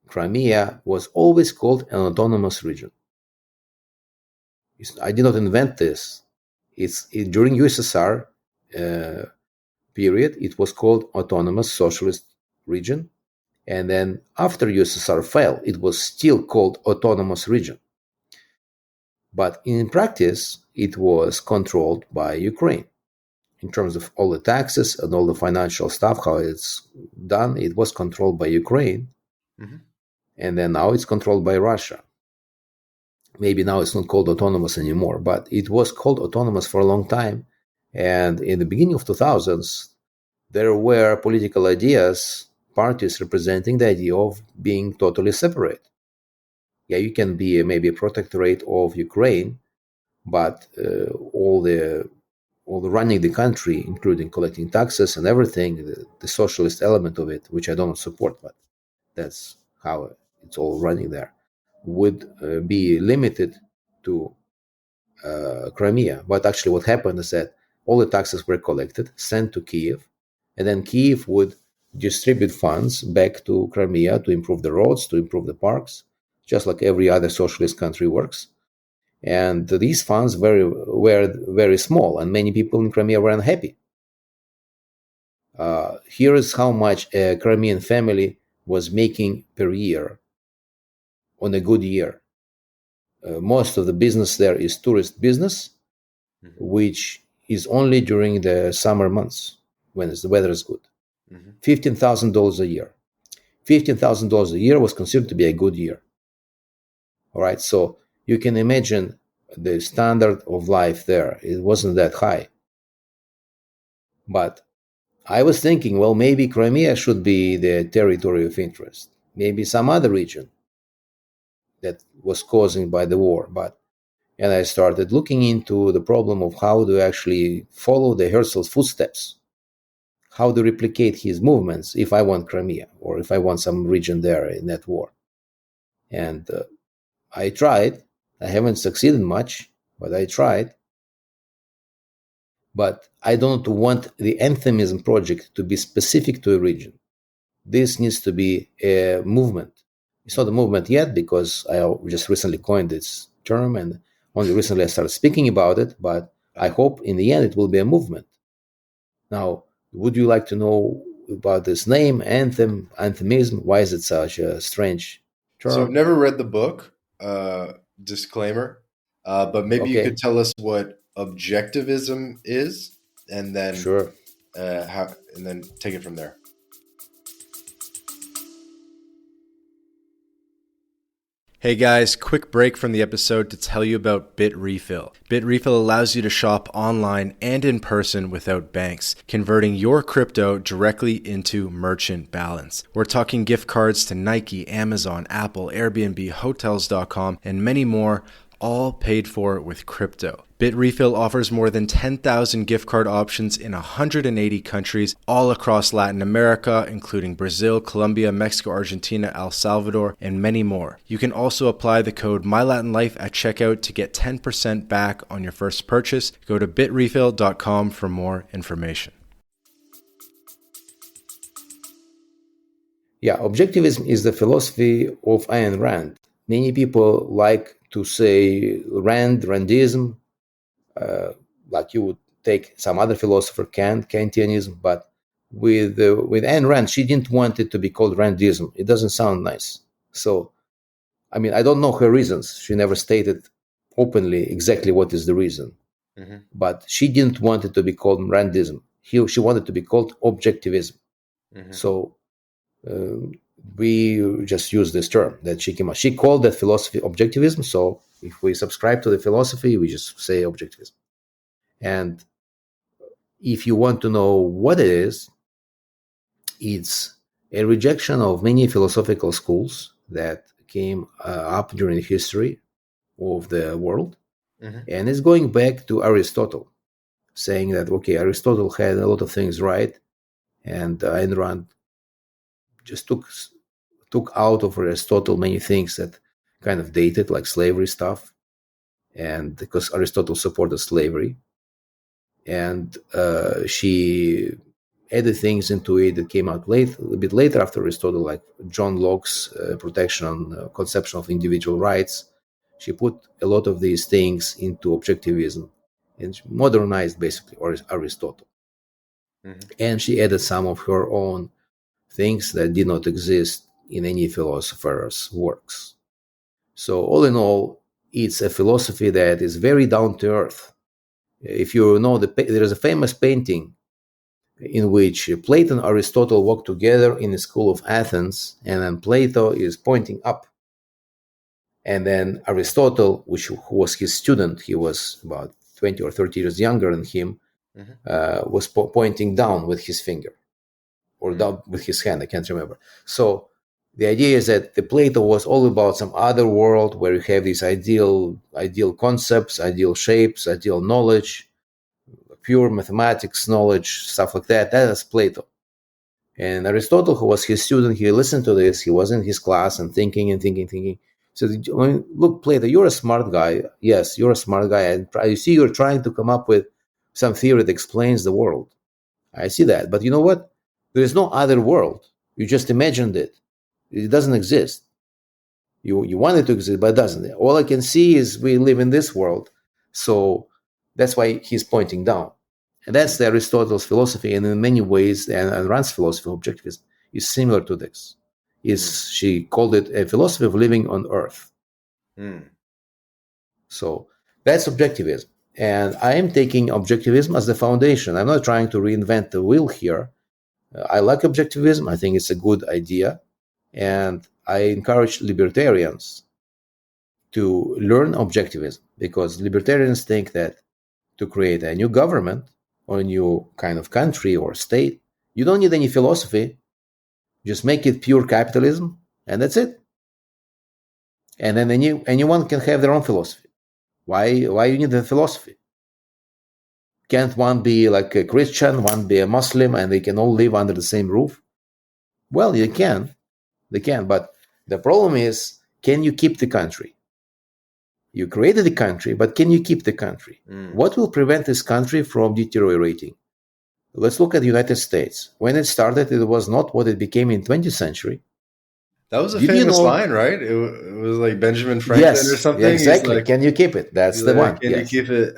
[SPEAKER 2] Crimea was always called an autonomous region. I did not invent this. During USSR period, it was called Autonomous Socialist Region. And then after USSR fell, it was still called Autonomous Region. But in practice, it was controlled by Ukraine. In terms of all the taxes and all the financial stuff, how it's done, it was controlled by Ukraine. And then now it's controlled by Russia. Maybe now it's not called autonomous anymore, but it was called autonomous for a long time. And in the beginning of 2000s, there were political ideas, parties representing the idea of being totally separate. Yeah, you can be maybe a protectorate of Ukraine, but all the all running the country, including collecting taxes and everything, the socialist element of it, which I don't support, but that's how it's all running there, would be limited to Crimea. But actually what happened is that all the taxes were collected, sent to Kiev, and then Kiev would distribute funds back to Crimea to improve the roads, to improve the parks, just like every other socialist country works. And these funds were very small, and many people in Crimea were unhappy. Here is how much a Crimean family was making per year on a good year. Most of the business there is tourist business, which is only during the summer months when the weather is good. $15,000 a year. $15,000 a year was considered to be a good year. All right, so you can imagine the standard of life there. It wasn't that high. But I was thinking, well, maybe Crimea should be the territory of interest. Maybe some other region that was caused by the war. And I started looking into the problem of how to actually follow the Herzl's footsteps, how to replicate his movements if I want Crimea or if I want some region there in that war. And I tried. I haven't succeeded much, but I tried. But I don't want the Anthemism project to be specific to a region. This needs to be a movement. It's not a movement yet because I just recently coined this term and only recently I started speaking about it, but I hope in the end it will be a movement. Now, would you like to know about this name, Anthemism? Why is it such a strange term?
[SPEAKER 1] So I've never read the book, disclaimer, but maybe you could tell us what Objectivism is, and then
[SPEAKER 2] sure.
[SPEAKER 1] And then take it from there. Hey guys, quick break from the episode to tell you about BitRefill. BitRefill allows you to shop online and in person without banks, converting your crypto directly into merchant balance. We're talking gift cards to Nike, Amazon, Apple, Airbnb, Hotels.com, and many more, all paid for with crypto. BitRefill offers more than 10,000 gift card options in 180 countries all across Latin America, including Brazil, Colombia, Mexico, Argentina, El Salvador, and many more. You can also apply the code MyLatinLife at checkout to get 10% back on your first purchase. Go to bitrefill.com for more information.
[SPEAKER 2] Yeah, Objectivism is the philosophy of Ayn Rand. Many people like to say Randism, like you would take some other philosopher, Kantianism, but with Ayn Rand, she didn't want it to be called Randism. It doesn't sound nice. So, I mean, I don't know her reasons. She never stated openly exactly what is the reason. Mm-hmm. But she didn't want it to be called Randism. She wanted to be called Objectivism. Mm-hmm. So, we just use this term that she came up. She called that philosophy Objectivism. So if we subscribe to the philosophy, we just say Objectivism. And if you want to know what it is, it's a rejection of many philosophical schools that came up during the history of the world. Mm-hmm. And it's going back to Aristotle, saying that, okay, Aristotle had a lot of things right, and Ayn Rand just took out of Aristotle many things that kind of dated, like slavery stuff, and because Aristotle supported slavery, and she added things into it that came out a bit later after Aristotle, like John Locke's conception of individual rights. She put a lot of these things into Objectivism and modernized basically Aristotle. Mm-hmm. And she added some of her own things that did not exist in any philosopher's works. So all in all, it's a philosophy that is very down to earth. If you know, there is a famous painting in which Plato and Aristotle walk together in the school of Athens, and then Plato is pointing up. And then Aristotle, who was his student, he was about 20 or 30 years younger than him, mm-hmm. Was pointing down with his finger. Or down with his hand, I can't remember. So the idea is that the Plato was all about some other world where you have these ideal concepts, ideal shapes, ideal knowledge, pure mathematics knowledge, stuff like that. That is Plato. And Aristotle, who was his student, he listened to this. He was in his class and thinking. So, look, Plato, you're a smart guy. Yes, you're a smart guy. And you see, you're trying to come up with some theory that explains the world. I see that. But you know what? There is no other world. You just imagined it. It doesn't exist. You want it to exist, but it doesn't. All I can see is we live in this world. So that's why he's pointing down. And that's the Aristotle's philosophy. And in many ways, Ayn Rand's philosophy of objectivism is similar to this. She called it a philosophy of living on earth. So that's objectivism. And I am taking objectivism as the foundation. I'm not trying to reinvent the wheel here. I like objectivism. I think it's a good idea. And I encourage libertarians to learn objectivism, because libertarians think that to create a new government or a new kind of country or state, you don't need any philosophy. Just make it pure capitalism, and that's it. And then anyone can have their own philosophy. Why you need a philosophy? Can't one be like a Christian, one be a Muslim, and they can all live under the same roof? Well, they can, but the problem is, can you keep the country? You created the country, but can you keep the country? What will prevent this country from deteriorating? Let's look at the United States. When it started, it was not what it became in 20th century.
[SPEAKER 1] That was a famous line, right? It was like Benjamin Franklin or something.
[SPEAKER 2] Exactly.
[SPEAKER 1] Like,
[SPEAKER 2] can you keep it? That's the one.
[SPEAKER 1] Can you keep it?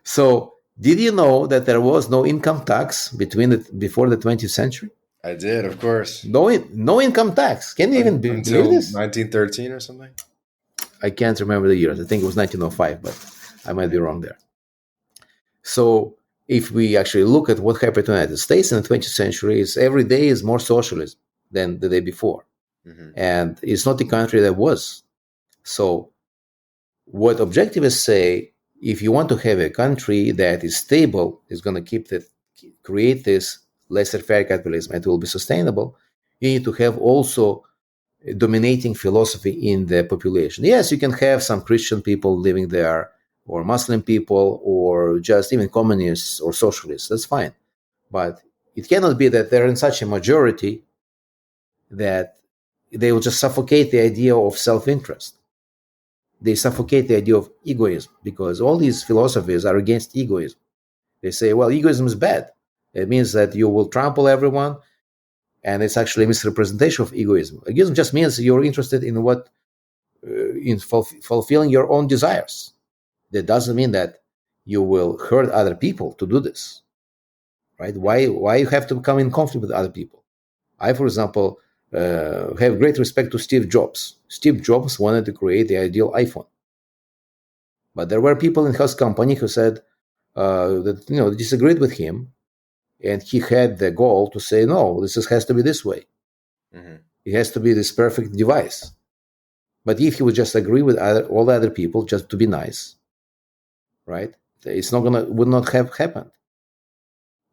[SPEAKER 2] So, did you know that there was no income tax before the 20th century?
[SPEAKER 1] I did, of course.
[SPEAKER 2] No income tax. Can you even believe this?
[SPEAKER 1] 1913 or something?
[SPEAKER 2] I can't remember the years. I think it was 1905, but I might be wrong there. So, if we actually look at what happened to the United States in the 20th century, every day is more socialism than the day before. And it's not the country that was. So what objectivists say, if you want to have a country that is stable, is going to create this laissez-faire capitalism, and it will be sustainable, you need to have also a dominating philosophy in the population. Yes, you can have some Christian people living there, or Muslim people, or just even communists or socialists. That's fine. But it cannot be that they're in such a majority that they will just suffocate the idea of self-interest. They suffocate the idea of egoism, because all these philosophies are against egoism. They say, well, egoism is bad. It means that you will trample everyone, and it's actually a misrepresentation of egoism. Egoism just means you're interested in fulfilling your own desires. That doesn't mean that you will hurt other people to do this, right? Why you have to come in conflict with other people? I, for example, have great respect to Steve Jobs. Steve Jobs wanted to create the ideal iPhone, but there were people in his company who said that disagreed with him, and he had the goal to say, no, has to be this way. It has to be this perfect device. But if he would just agree with all the other people just to be nice, right? Would not have happened.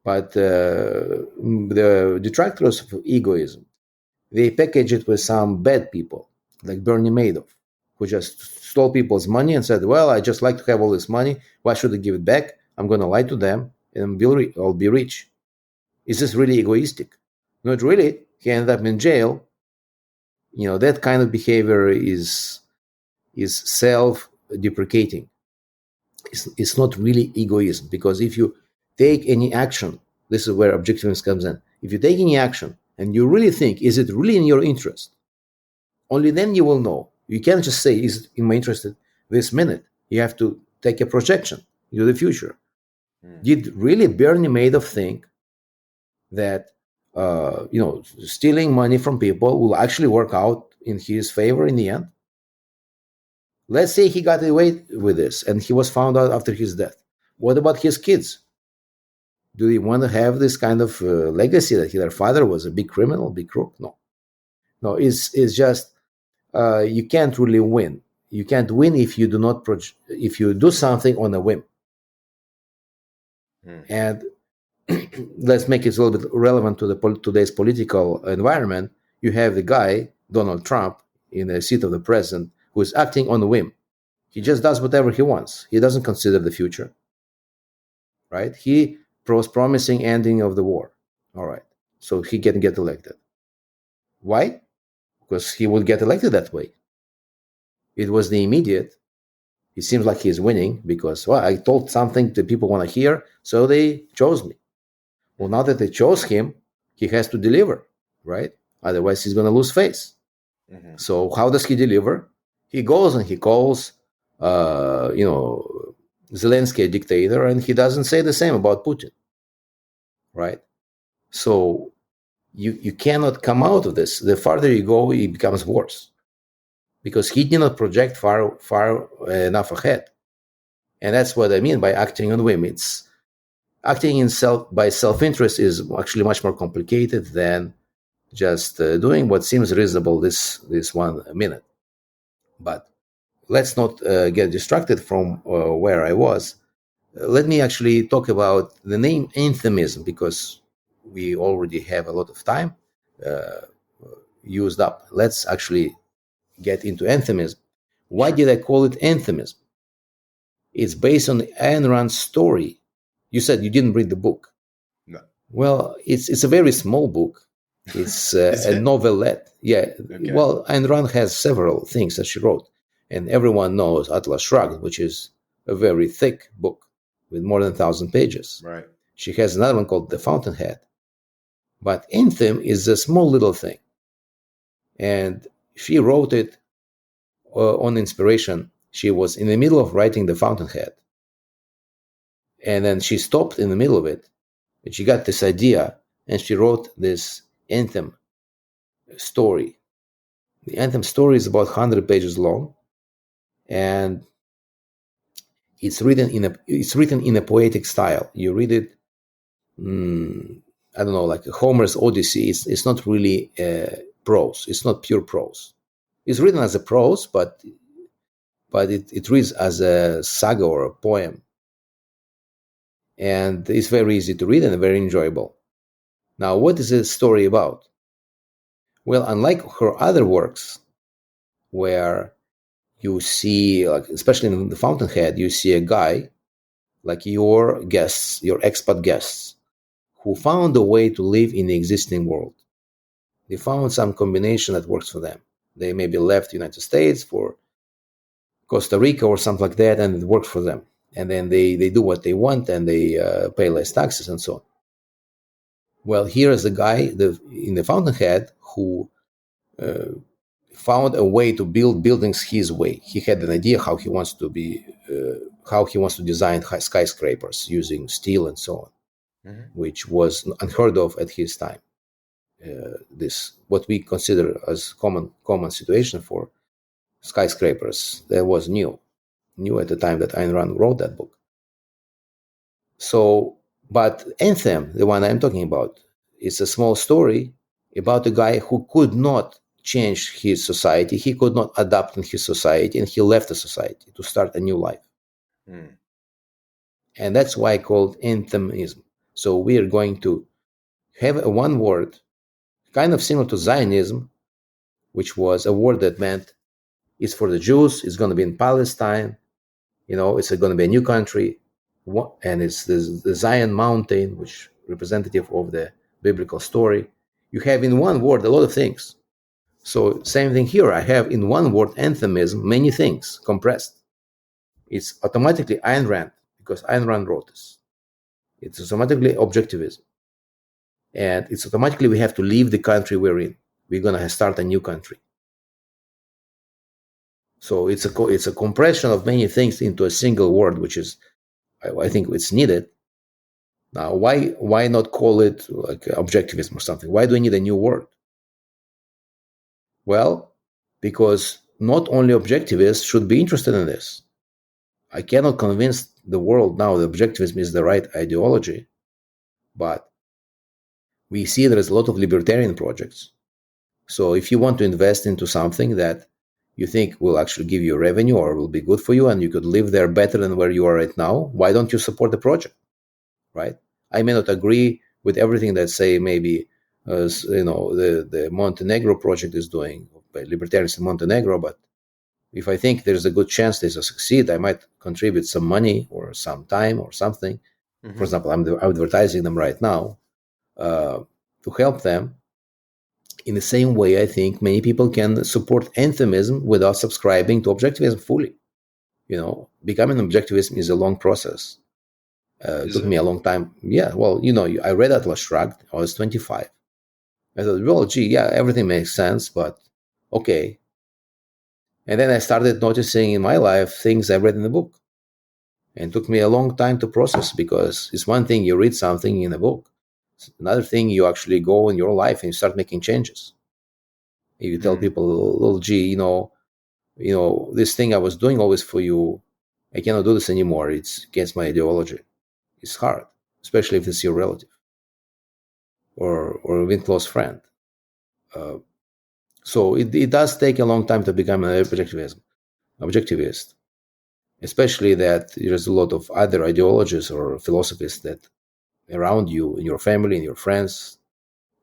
[SPEAKER 2] But the detractors of egoism, they package it with some bad people, like Bernie Madoff, who just stole people's money and said, well, I just like to have all this money. Why should I give it back? I'm going to lie to them and I'll be rich. Is this really egoistic? Not really. He ended up in jail. That kind of behavior is self-deprecating. It's not really egoism, because if you take any action, this is where objectivism comes in. If you take any action and you really think, is it really in your interest? Only then you will know. You can't just say, is it in my interest this minute? You have to take a projection into the future. Did really Bernie Madoff think that stealing money from people will actually work out in his favor in the end? Let's say he got away with this and he was found out after his death. What about his kids? Do they want to have this kind of legacy that their father was a big criminal, big crook? No, it's just you can't really win. You can't win if you do not if you do something on a whim. And let's make it a little bit relevant to today's political environment. You have the guy, Donald Trump, in the seat of the president, who is acting on a whim. He just does whatever he wants. He doesn't consider the future. right? He was promising ending of the war. All right. So he can get elected. Why? Because he would get elected that way. It was the immediate. It seems like he's winning because, well, I told something that people want to hear, so they chose me. Well, now that they chose him, he has to deliver, right? Otherwise, he's going to lose face. Mm-hmm. So how does he deliver? He goes and he calls, Zelensky a dictator, and he doesn't say the same about Putin, right? So you cannot come out of this. The farther you go, it becomes worse because he did not project far enough ahead. And that's what I mean by acting on whim. It's acting by self-interest is actually much more complicated than just doing what seems reasonable this 1 minute. But let's not get distracted from where I was. Let me actually talk about the name Anthemism, because we already have a lot of time used up. Let's actually get into Anthemism. Why did I call it Anthemism? It's based on Ayn Rand's story. You said you didn't read the book.
[SPEAKER 1] No.
[SPEAKER 2] Well, it's a very small book. It's a novelette. Yeah. Okay. Well, Ayn Rand has several things that she wrote. And everyone knows Atlas Shrugged, which is a very thick book with more than 1,000 pages.
[SPEAKER 1] Right.
[SPEAKER 2] She has another one called The Fountainhead. But Anthem is a small little thing. And she wrote it on inspiration. She was in the middle of writing The Fountainhead. And then she stopped in the middle of it. And she got this idea, and she wrote this Anthem story. The Anthem story is about 100 pages long. And it's written in a poetic style. You read it, I don't know, like Homer's Odyssey. It's not really prose. It's not pure prose. It's written as a prose, but it reads as a saga or a poem. And it's very easy to read and very enjoyable. Now, what is the story about? Well, unlike her other works, where you see, like, especially in The Fountainhead, you see a guy like your guests, your expat guests, who found a way to live in the existing world. They found some combination that works for them. They maybe left the United States for Costa Rica or something like that, and it worked for them. And then they do what they want, and they pay less taxes and so on. Well, here is a guy in The Fountainhead who found a way to build buildings his way. He had an idea how he wants to design skyscrapers using steel and so on, which was unheard of at his time. This what we consider as common situation for skyscrapers. That was new at the time that Ayn Rand wrote that book. So, but Anthem, the one I'm talking about, is a small story about a guy who could not change his society. He could not adapt in his society, and he left the society to start a new life. And that's why I called Anthemism. So we are going to have a one word, kind of similar to Zionism, which was a word that meant it's for the Jews, it's going to be in Palestine, it's going to be a new country, and it's the Zion mountain, which representative of the biblical story. You have in one word a lot of things. So same thing here. I have in one word, Anthemism, many things compressed. It's automatically Ayn Rand, because Ayn Rand wrote this. It's automatically Objectivism. And it's automatically we have to leave the country we're in. We're going to start a new country. So it's a compression of many things into a single word, which is, I think it's needed. Now, why not call it like Objectivism or something? Why do we need a new word? Well, because not only objectivists should be interested in this. I cannot convince the world now that Objectivism is the right ideology, but we see there is a lot of libertarian projects. So if you want to invest into something that you think will actually give you revenue or will be good for you and you could live there better than where you are right now, why don't you support the project, right? I may not agree with everything that, say, maybe the Montenegro project is doing by libertarians in Montenegro, but if I think there's a good chance they will succeed, I might contribute some money or some time or something For example, I'm advertising them right now to help them. In the same way, I think many people can support Anthemism without subscribing to Objectivism fully. Becoming an Objectivist is a long process. It took me a long time. Yeah, well, I read Atlas Shrugged. I was 25. I thought, well, gee, yeah, everything makes sense, but okay. And then I started noticing in my life things I read in the book. And it took me a long time to process, because it's one thing you read something in a book. It's another thing you actually go in your life and you start making changes. You tell people, well, gee, this thing I was doing always for you, I cannot do this anymore. It's against my ideology. It's hard, especially if it's your relative or even close friend. So it does take a long time to become an objectivist, especially that there's a lot of other ideologies or philosophies that around you, in your family, in your friends,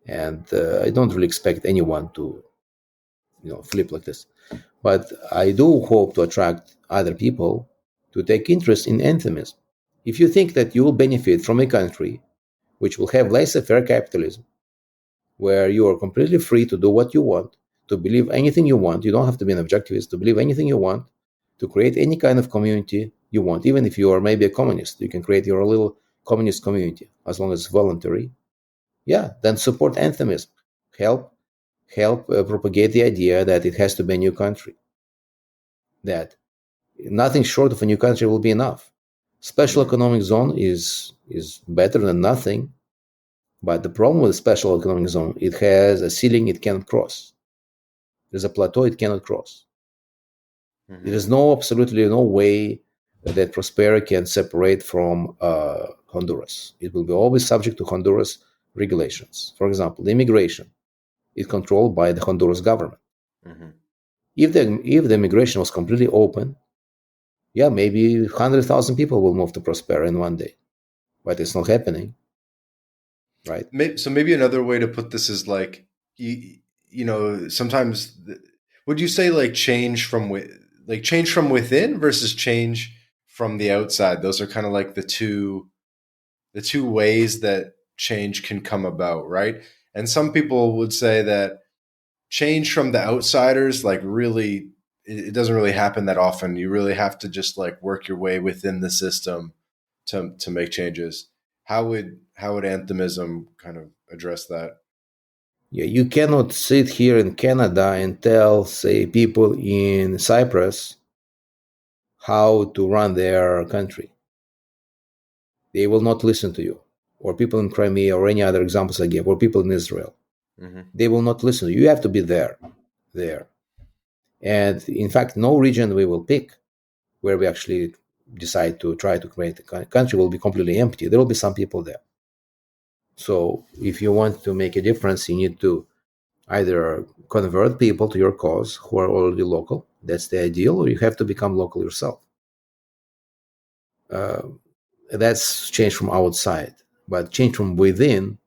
[SPEAKER 2] and I don't really expect anyone to, flip like this. But I do hope to attract other people to take interest in Anthemism. If you think that you will benefit from a country which will have laissez-faire capitalism, where you are completely free to do what you want, to believe anything you want, you don't have to be an objectivist, to believe anything you want, to create any kind of community you want, even if you are maybe a communist, you can create your little communist community as long as it's voluntary. Yeah, then support Anthemism. Help propagate the idea that it has to be a new country, that nothing short of a new country will be enough. Special economic zone is better than nothing, but the problem with the special economic zone, it has a ceiling it cannot cross. There's a plateau it cannot cross. There is absolutely no way that prosperity can separate from Honduras. It will be always subject to Honduras regulations. For example, the immigration is controlled by the Honduras government. If the immigration was completely open, yeah, maybe 100,000 people will move to Prospera in one day, but it's not happening, right?
[SPEAKER 1] So maybe another way to put this is like, sometimes would you say like change from within versus change from the outside? Those are kind of like the two ways that change can come about, right? And some people would say that change from the outsiders, like really, it doesn't really happen that often. You really have to just like work your way within the system to make changes. How would Anthemism kind of address that?
[SPEAKER 2] Yeah, you cannot sit here in Canada and tell, say, people in Cyprus how to run their country. They will not listen to you. Or people in Crimea, or any other examples I gave, or people in Israel. They will not listen to you. You have to be there. And in fact, no region we will pick where we actually decide to try to create a country will be completely empty. There will be some people there. So if you want to make a difference, you need to either convert people to your cause who are already local. That's the ideal. Or you have to become local yourself. That's change from outside. But change from within,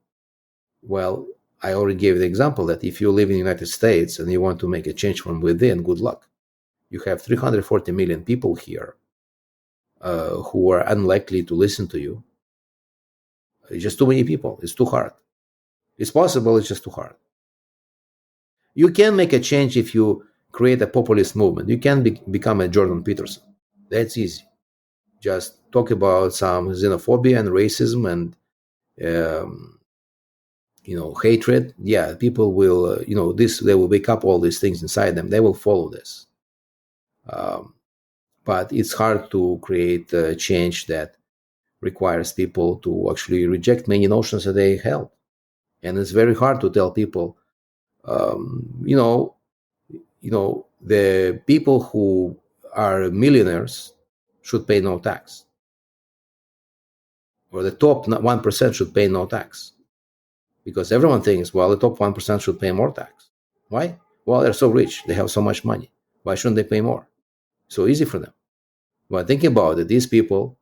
[SPEAKER 2] well, I already gave the example that if you live in the United States and you want to make a change from within, good luck. You have 340 million people here who are unlikely to listen to you. It's just too many people. It's too hard. It's possible, it's just too hard. You can make a change if you create a populist movement. You can become a Jordan Peterson. That's easy. Just talk about some xenophobia and racism and hatred. Yeah, people will, they will wake up all these things inside them. They will follow this. But it's hard to create a change that requires people to actually reject many notions that they held. And it's very hard to tell people, the people who are millionaires should pay no tax. Or the top 1% should pay no tax. Because everyone thinks, well, the top 1% should pay more tax. Why? Well, they're so rich. They have so much money. Why shouldn't they pay more? So easy for them. But think about it. These people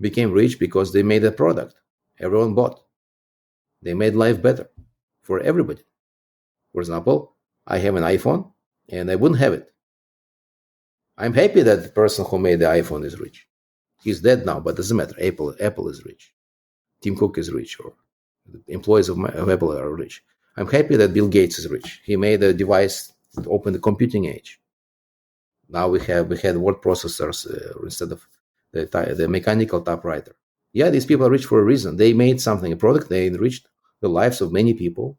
[SPEAKER 2] became rich because they made a product. Everyone bought. They made life better for everybody. For example, I have an iPhone and I wouldn't have it. I'm happy that the person who made the iPhone is rich. He's dead now, but doesn't matter. Apple is rich. Tim Cook is rich, or the employees of Apple are rich. I'm happy that Bill Gates is rich. He made a device that opened the computing age. Now we had word processors instead of the mechanical typewriter. Yeah, these people are rich for a reason. They made something, a product. They enriched the lives of many people.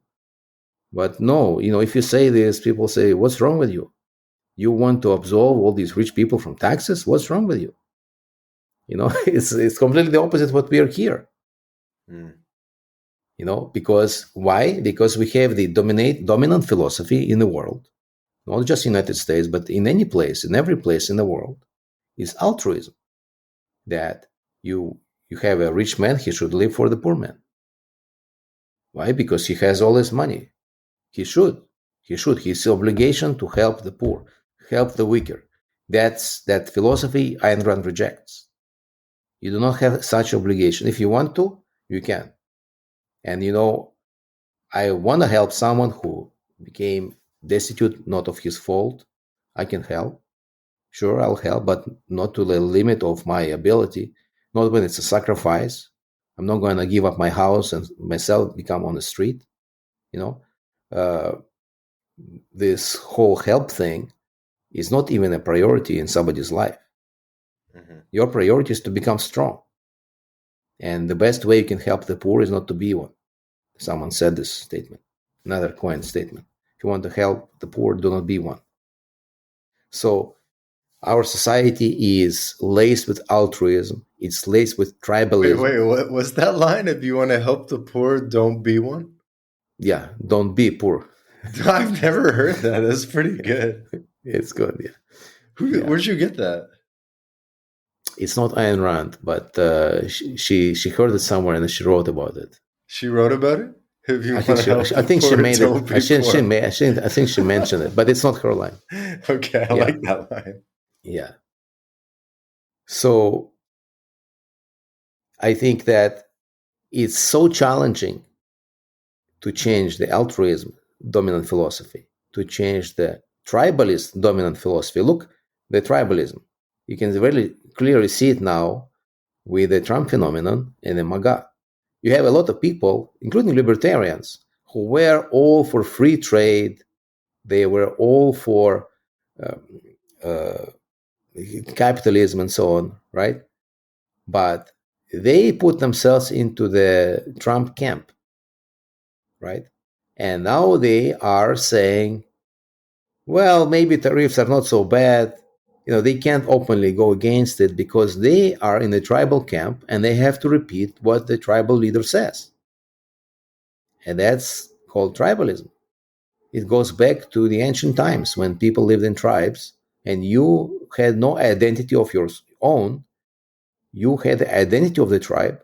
[SPEAKER 2] But no, if you say this, people say, "What's wrong with you? You want to absolve all these rich people from taxes? What's wrong with you?" It's completely the opposite of what we are here.
[SPEAKER 1] Mm.
[SPEAKER 2] Because why? Because we have the dominant philosophy in the world, not just United States, but in any place, in every place in the world, is altruism. That you have a rich man, he should live for the poor man. Why? Because he has all his money. He should. His obligation to help the poor, help the weaker. That philosophy Ayn Rand rejects. You do not have such obligation. If you want to, you can. And I want to help someone who became destitute, not of his fault. I can help. Sure, I'll help, but not to the limit of my ability. Not when it's a sacrifice. I'm not going to give up my house and myself become on the street. This whole help thing is not even a priority in somebody's life. Mm-hmm. Your priority is to become strong. And the best way you can help the poor is not to be one. Someone said this statement, another coined statement. If you want to help the poor, do not be one. So our society is laced with altruism. It's laced with tribalism.
[SPEAKER 1] Wait, what was that line? If you want to help the poor, don't be one?
[SPEAKER 2] Yeah, don't be poor.
[SPEAKER 1] I've never heard that. That's pretty good.
[SPEAKER 2] It's good, yeah.
[SPEAKER 1] Where'd you get that?
[SPEAKER 2] It's not Ayn Rand, but she heard it somewhere and she wrote about it.
[SPEAKER 1] She wrote about it?
[SPEAKER 2] I think she made it. I think she mentioned it, but it's not her line.
[SPEAKER 1] Okay, I like that line.
[SPEAKER 2] Yeah. So I think that it's so challenging to change the altruism dominant philosophy, to change the tribalist dominant philosophy. Look, the tribalism. You can really clearly see it now with the Trump phenomenon and the MAGA. You have a lot of people, including libertarians, who were all for free trade. They were all for capitalism and so on, right? But they put themselves into the Trump camp, right? And now they are saying, well, maybe tariffs are not so bad. They can't openly go against it because they are in the tribal camp and they have to repeat what the tribal leader says. And that's called tribalism. It goes back to the ancient times when people lived in tribes and you had no identity of your own. You had the identity of the tribe,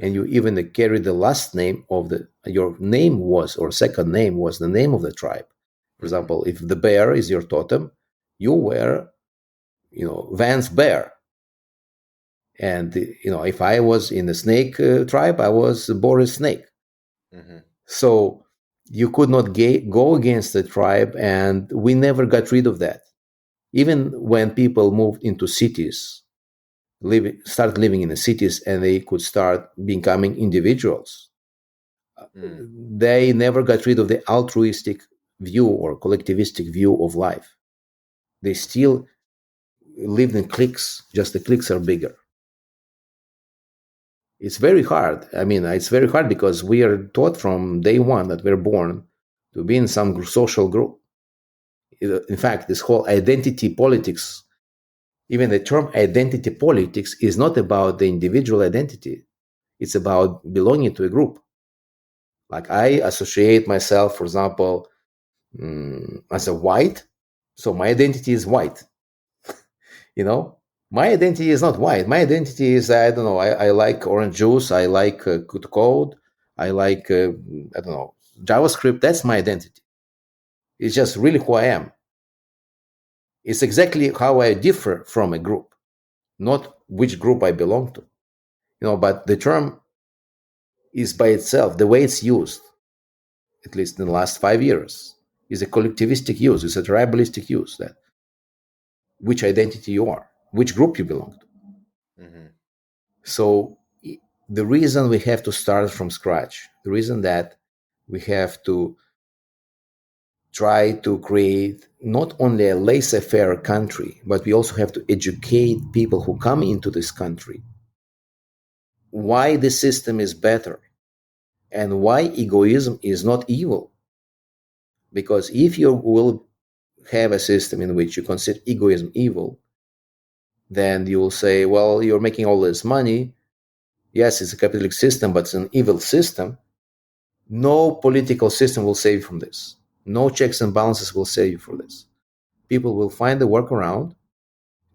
[SPEAKER 2] and you even carried the last name of your name was, or second name was the name of the tribe. For example, if the bear is your totem, you were, Vance Bear. And, if I was in the snake tribe, I was Boris Snake. Mm-hmm. So you could not go against the tribe, and we never got rid of that. Even when people moved into cities, start living in the cities, and they could start becoming individuals. They never got rid of the altruistic view or collectivistic view of life. They still lived in cliques, just the cliques are bigger. It's very hard. It's very hard because we are taught from day one that we're born to be in some social group. In fact, this whole identity politics, even the term identity politics, is not about the individual identity. It's about belonging to a group. Like I associate myself, for example, as a white, so my identity is white. My identity is not white. My identity is, I don't know, I like orange juice, I like good code, I like, JavaScript. That's my identity. It's just really who I am. It's exactly how I differ from a group, not which group I belong to. But the term is by itself, the way it's used, at least in the last 5 years, is a collectivistic use, it's a tribalistic use, that which identity you are, which group you belong to. Mm-hmm. So the reason we have to start from scratch, the reason that we have to try to create not only a laissez-faire country, but we also have to educate people who come into this country why the system is better and why egoism is not evil. Because if you will have a system in which you consider egoism evil, then you will say, well, you're making all this money. Yes, it's a capitalist system, but it's an evil system. No political system will save you from this. No checks and balances will save you from this. People will find a workaround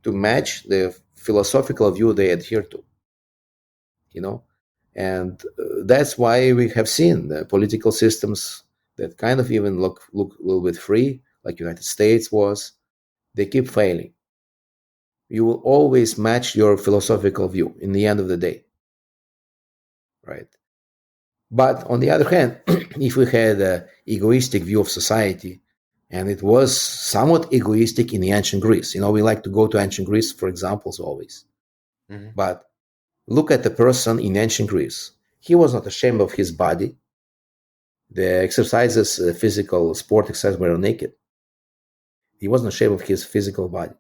[SPEAKER 2] to match the philosophical view they adhere to. And that's why we have seen the political systems that kind of even look a little bit free, like United States was, they keep failing. You will always match your philosophical view in the end of the day, right? But on the other hand, if we had an egoistic view of society, and it was somewhat egoistic in the ancient Greece, we like to go to ancient Greece for examples always. Mm-hmm. But look at the person in ancient Greece. He was not ashamed of his body. The exercises, physical sport exercises were naked. He wasn't ashamed of his physical body.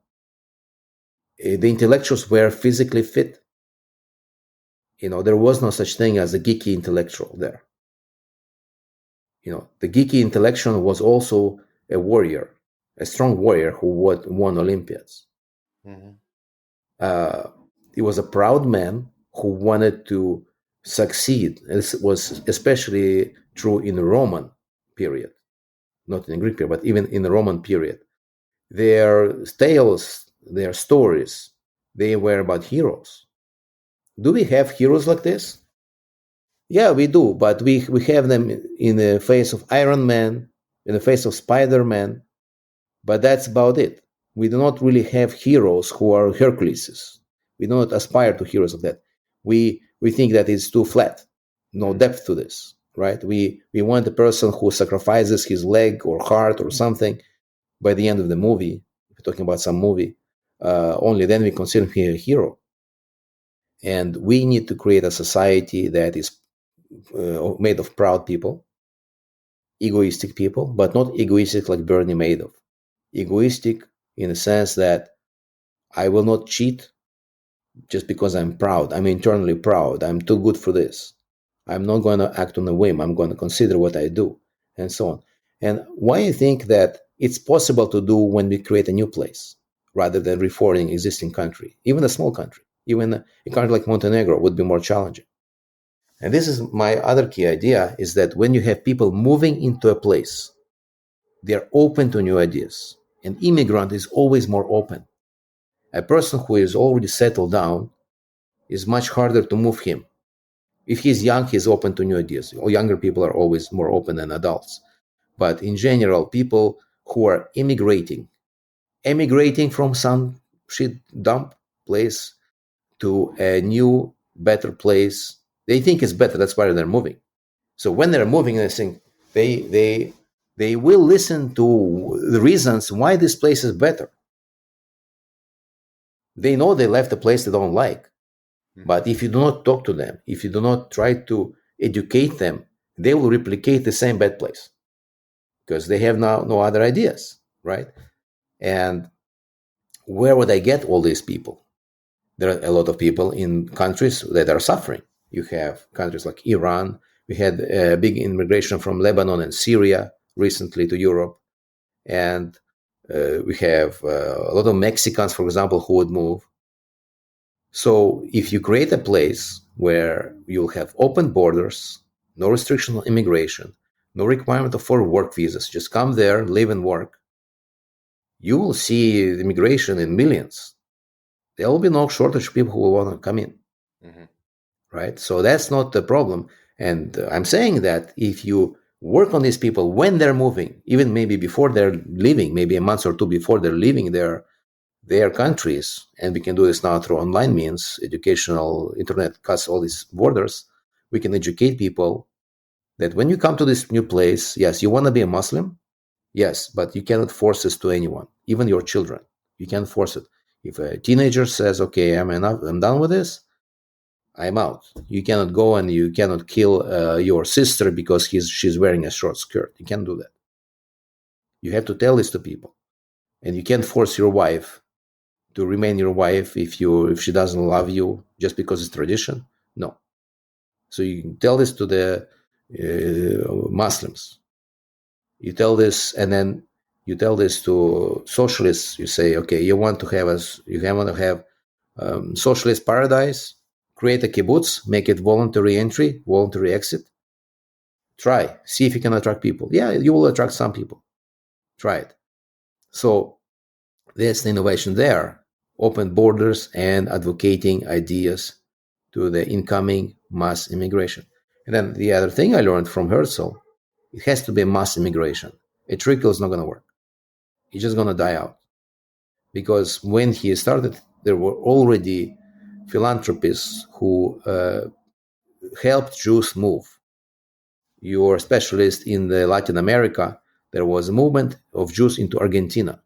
[SPEAKER 2] The intellectuals were physically fit. There was no such thing as a geeky intellectual there. The geeky intellectual was also a warrior, a strong warrior who won Olympiads. Mm-hmm. He was a proud man who wanted to succeed. This was especially true in the Roman period, not in the Greek period, but even in the Roman period. Their tales, their stories, they were about heroes. Do we have heroes like this? Yeah, we do, but we have them in the face of Iron Man, in the face of Spider-Man, but that's about it. We do not really have heroes who are Herculeses. We do not aspire to heroes of that. We think that it's too flat, no depth to this, right? We want a person who sacrifices his leg or heart or something by the end of the movie. If we're talking about some movie, only then we consider him a hero. And we need to create a society that is made of proud people, egoistic people, but not egoistic like Bernie Madoff. Egoistic in the sense that I will not cheat just because I'm proud. I'm internally proud. I'm too good for this. I'm not going to act on a whim. I'm going to consider what I do, and so on. And why I think that it's possible to do when we create a new place rather than reforming existing country, even a small country, even a country like Montenegro would be more challenging. And this is my other key idea, is that when you have people moving into a place, they're open to new ideas. An immigrant is always more open. A person who is already settled down is much harder to move him. If he's young, he's open to new ideas. Younger people are always more open than adults. But in general, people who are emigrating from some shit dump place to a new, better place, they think it's better. That's why they're moving. So when they're moving, I think they will listen to the reasons why this place is better. They know they left a place they don't like. But if you do not talk to them, if you do not try to educate them, they will replicate the same bad place because they have now no other ideas, right? And where would I get all these people? There are a lot of people in countries that are suffering. You have countries like Iran. We had a big immigration from Lebanon and Syria recently to Europe. And we have a lot of Mexicans, for example, who would move. So if you create a place where you'll have open borders, no restriction on immigration, no requirement for work visas, just come there, live and work, you will see immigration in millions. There will be no shortage of people who will want to come in, right? So that's not the problem. And I'm saying that if you work on these people when they're moving, even maybe before they're leaving, maybe a month or two before they're leaving their countries, and we can do this now through online means, educational, internet cuts all these borders, we can educate people that when you come to this new place, yes, you want to be a Muslim, yes, but you cannot force this to anyone, even your children. You can't force it. If a teenager says, okay, I'm enough, I'm done with this, I'm out. You cannot go and you cannot kill your sister because she's wearing a short skirt. You can't do that. You have to tell this to people, and you can't force your wife to remain your wife if she doesn't love you just because it's tradition. No. So you can tell this to the Muslims. You tell this, and then you tell this to socialists. You say, okay, you want to have socialist paradise. Create a kibbutz, make it voluntary entry, voluntary exit. Try, see if you can attract people. Yeah, you will attract some people. Try it. So there's the innovation there. Open borders and advocating ideas to the incoming mass immigration. And then the other thing I learned from Herzl, it has to be a mass immigration. A trickle is not going to work. It's just going to die out. Because when he started, there were already philanthropists who helped Jews move. You're a specialist in the Latin America. There was a movement of Jews into Argentina.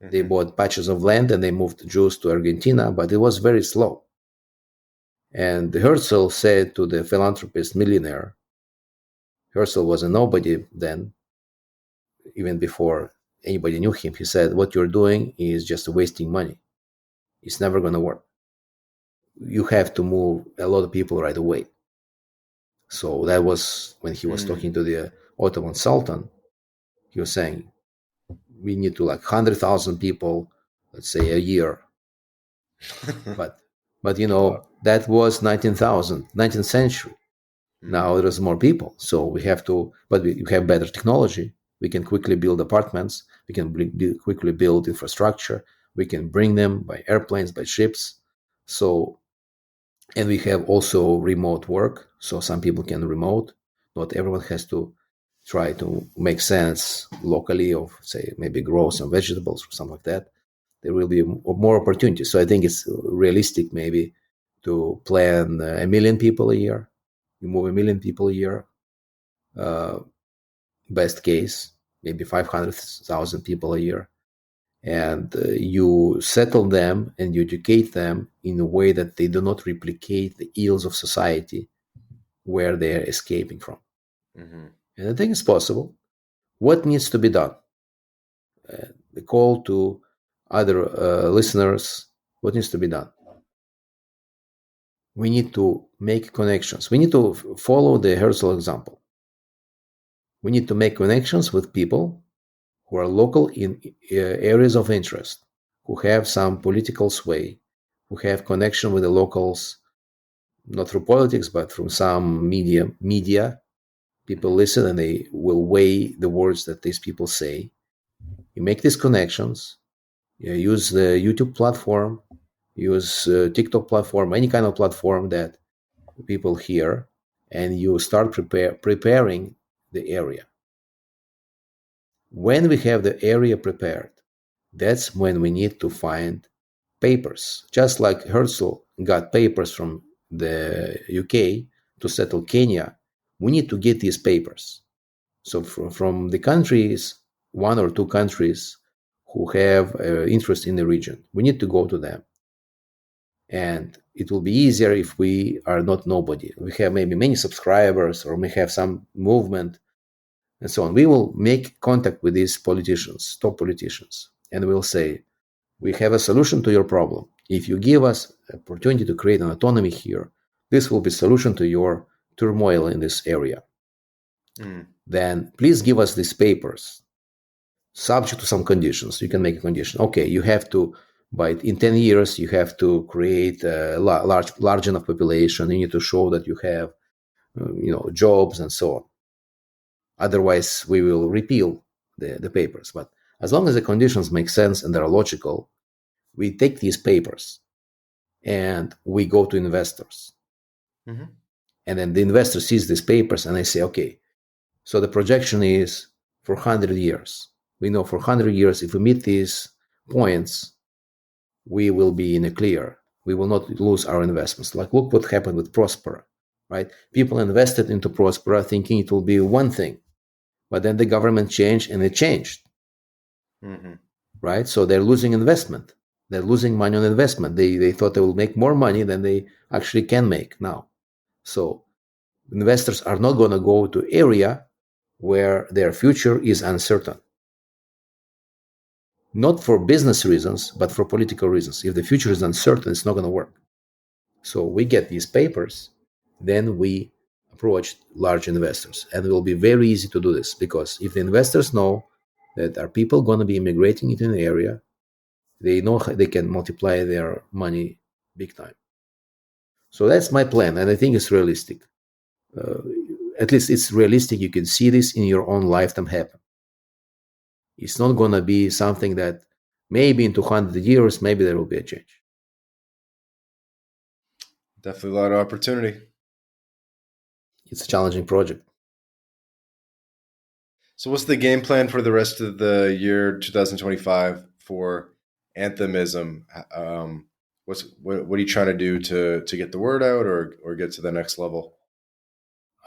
[SPEAKER 2] They bought patches of land and they moved Jews to Argentina, but it was very slow. And Herzl said to the philanthropist millionaire, Herzl was a nobody then, even before anybody knew him. He said, what you're doing is just wasting money. It's never going to work. You have to move a lot of people right away. So that was when he was talking to the Ottoman Sultan. He was saying, we need to 100,000 people, let's say a year. but that was 19th century. Now there's more people. So we have to, but we have better technology. We can quickly build apartments. We can quickly build infrastructure. We can bring them by airplanes, by ships. So, and we have also remote work. So some people can remote. Not everyone has to try to make sense locally of, say, maybe grow some vegetables or something like that. There will be more opportunities. So I think it's realistic maybe to plan 1 million people a year. You move 1 million people a year. Best case, maybe 500,000 people a year. And you settle them and you educate them in a way that they do not replicate the ills of society where they are escaping from. And I think it's possible. What needs to be done? The call to other listeners, what needs to be done? We need to make connections. We need to follow the Herzl example. We need to make connections with people who are local in areas of interest, who have some political sway, who have connection with the locals, not through politics, but from some media. People listen and they will weigh the words that these people say. You make these connections, you use the YouTube platform, use TikTok platform, any kind of platform that people hear, and you start preparing the area. When we have the area prepared, that's when we need to find papers. Just like Herzl got papers from the UK to settle Kenya, we need to get these papers. So from the countries, 1 or 2 countries who have interest in the region, we need to go to them. And it will be easier if we are not nobody. We have maybe many subscribers or we have some movement and so on. We will make contact with these politicians, top politicians, and we'll say, we have a solution to your problem. If you give us an opportunity to create an autonomy here, this will be a solution to your turmoil in this area. Then please give us these papers, subject to some conditions. You can make a condition. Okay, you have to, in 10 years, you have to create a large enough population. You need to show that you have, jobs and so on. Otherwise, we will repeal the papers. But as long as the conditions make sense and they're logical, we take these papers and we go to investors. And then the investor sees these papers and they say, okay, so the projection is for 100 years. We know for 100 years, if we meet these points, we will be in a clear. We will not lose our investments. Like, look what happened with Prospera, right? People invested into Prospera thinking it will be one thing. But then the government changed and it changed, right? So they're losing investment. They're losing money on investment. They thought they will make more money than they actually can make now. So investors are not going to go to area where their future is uncertain. Not for business reasons, but for political reasons. If the future is uncertain, it's not going to work. So we get these papers, then we approach large investors. And it will be very easy to do this, because if the investors know that are people going to be immigrating into an area, they know they can multiply their money big time. So that's my plan, and I think it's realistic. At least it's realistic. You can see this in your own lifetime happen. It's not going to be something that maybe in 200 years, maybe there will be a change.
[SPEAKER 1] Definitely a lot of opportunity.
[SPEAKER 2] It's a challenging project.
[SPEAKER 1] So what's the game plan for the rest of the year 2025 for Anthemism? What are you trying to do to get the word out or get to the next level?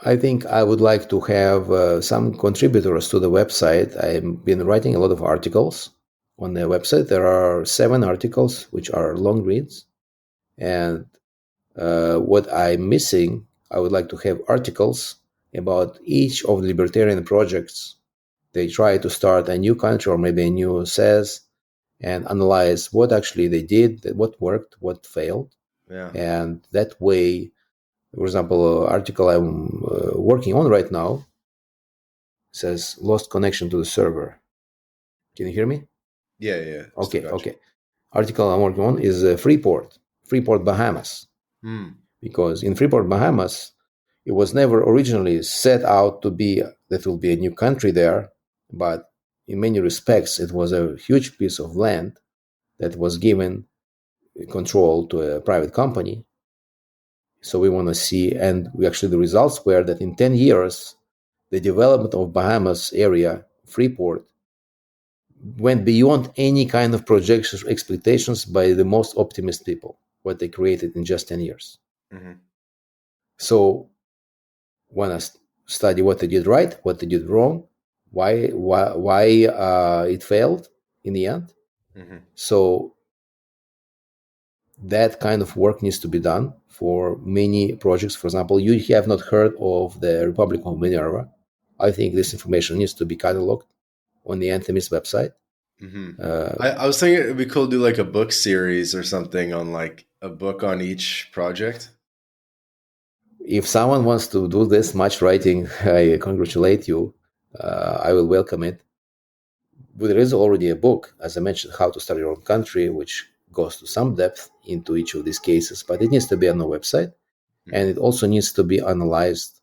[SPEAKER 2] I think I would like to have some contributors to the website. I've been writing a lot of articles on the website. There are 7 articles, which are long reads. And what I'm missing, I would like to have articles about each of the libertarian projects. They try to start a new country or maybe a new SES and analyze what actually they did, what worked, what failed.
[SPEAKER 1] Yeah.
[SPEAKER 2] And that way, for example, an article I'm working on right now says lost connection to the server. Can you hear me?
[SPEAKER 1] Yeah.
[SPEAKER 2] Okay. Article I'm working on is Freeport, Bahamas. Because in Freeport, Bahamas, it was never originally set out to be that will be a new country there, but in many respects, it was a huge piece of land that was given control to a private company. So we want to see, and the results were that in 10 years, the development of Bahamas area, Freeport, went beyond any kind of projections or expectations by the most optimist people, what they created in just 10 years.
[SPEAKER 1] Mm-hmm.
[SPEAKER 2] So want to study what they did right, what they did wrong, why it failed in the end.
[SPEAKER 1] Mm-hmm.
[SPEAKER 2] So that kind of work needs to be done for many projects. For example, you have not heard of the Republic of Minerva. I think this information needs to be cataloged on the Anthemism website.
[SPEAKER 1] Mm-hmm. I was thinking it'd be cool to do like a book series or something on like a book on each project.
[SPEAKER 2] If someone wants to do this much writing, I congratulate you. I will welcome it. But there is already a book, as I mentioned, How to Start Your Own Country, which goes to some depth into each of these cases, but it needs to be on the website. Mm-hmm. And it also needs to be analyzed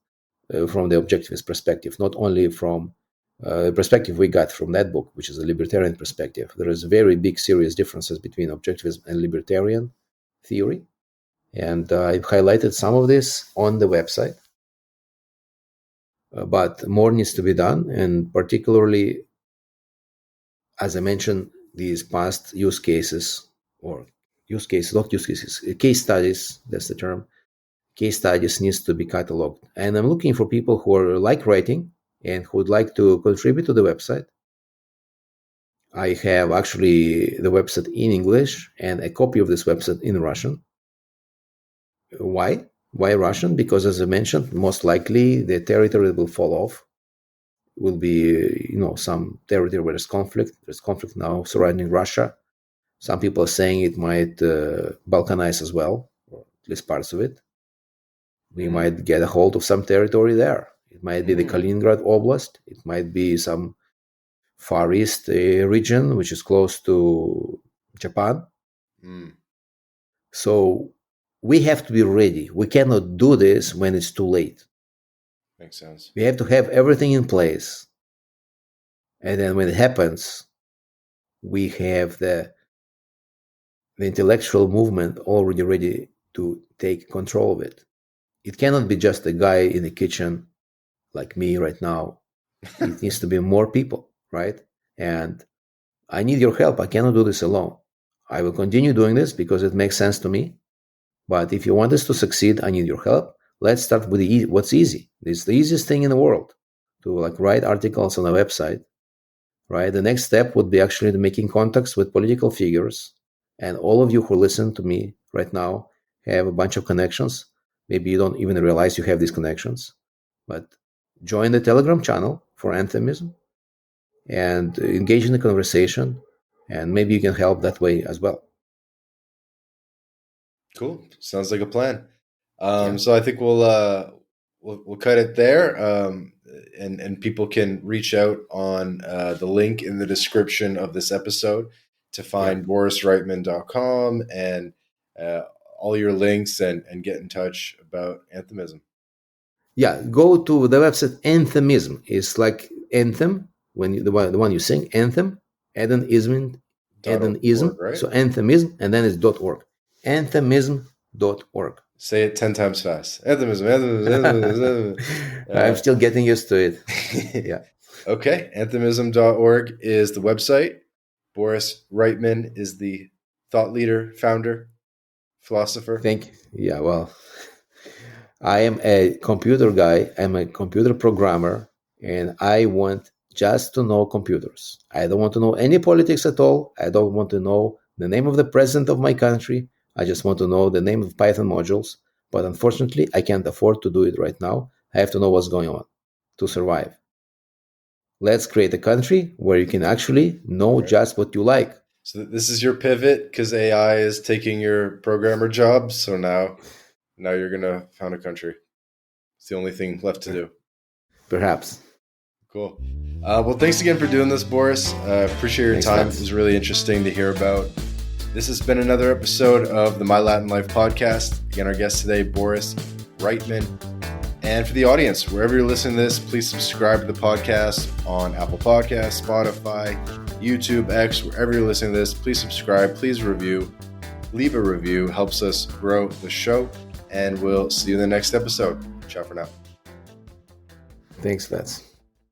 [SPEAKER 2] from the objectivist perspective, not only from the perspective we got from that book, which is a libertarian perspective. There is very big, serious differences between objectivism and libertarian theory. And I've highlighted some of this on the website. But more needs to be done, and particularly, as I mentioned, these past case studies, that's the term, case studies needs to be cataloged. And I'm looking for people who are like writing and who would like to contribute to the website. I have actually the website in English and a copy of this website in Russian. Why? Why Russian? Because, as I mentioned, most likely the territory that will fall off will be, some territory where there's conflict. There's conflict now surrounding Russia. Some people are saying it might balkanize as well, or at least parts of it. We might get a hold of some territory there. It might be the Kaliningrad Oblast. It might be some Far East region, which is close to Japan. So we have to be ready. We cannot do this when it's too late.
[SPEAKER 1] Makes sense.
[SPEAKER 2] We have to have everything in place. And then when it happens, we have the intellectual movement already ready to take control of it. It cannot be just a guy in the kitchen like me right now. It needs to be more people, right? And I need your help. I cannot do this alone. I will continue doing this because it makes sense to me. But if you want us to succeed, I need your help. Let's start with what's easy. It's the easiest thing in the world to write articles on a website, right? The next step would be actually making contacts with political figures And all of you who listen to me right now have a bunch of connections. Maybe you don't even realize you have these connections, but join the Telegram channel for Anthemism and engage in the conversation, and maybe you can help that way as well.
[SPEAKER 1] Cool. Sounds like a plan. So I think we'll cut it there, and people can reach out on the link in the description of this episode to find borisreitman.com and all your links and get in touch about Anthemism.
[SPEAKER 2] Yeah, go to the website. Anthemism. It's like anthem, when the one you sing, anthem, Adamism,
[SPEAKER 1] right?
[SPEAKER 2] So Anthemism, and then it's .org. Anthemism.org.
[SPEAKER 1] Say it 10 times fast. Anthemism.
[SPEAKER 2] I'm still getting used to it. Yeah.
[SPEAKER 1] Okay. Anthemism.org is the website. Boris Reitman is the thought leader, founder, philosopher.
[SPEAKER 2] Thank you. Yeah, well, I am a computer guy. I'm a computer programmer, and I want just to know computers. I don't want to know any politics at all. I don't want to know the name of the president of my country. I just want to know the name of Python modules. But unfortunately, I can't afford to do it right now. I have to know what's going on to survive. Let's create a country where you can actually know just what you like.
[SPEAKER 1] So this is your pivot because AI is taking your programmer job. So now you're going to found a country. It's the only thing left to do.
[SPEAKER 2] Perhaps.
[SPEAKER 1] Cool. Well, thanks again for doing this, Boris. Appreciate your time. It was really interesting to hear about. This has been another episode of the MyLatinLife podcast. Again, our guest today, Boris Reitman. And for the audience, wherever you're listening to this, please subscribe to the podcast on Apple Podcasts, Spotify, YouTube, X, wherever you're listening to this. Please subscribe, please review, leave a review, helps us grow the show. And we'll see you in the next episode. Ciao for now.
[SPEAKER 2] Thanks, Vats.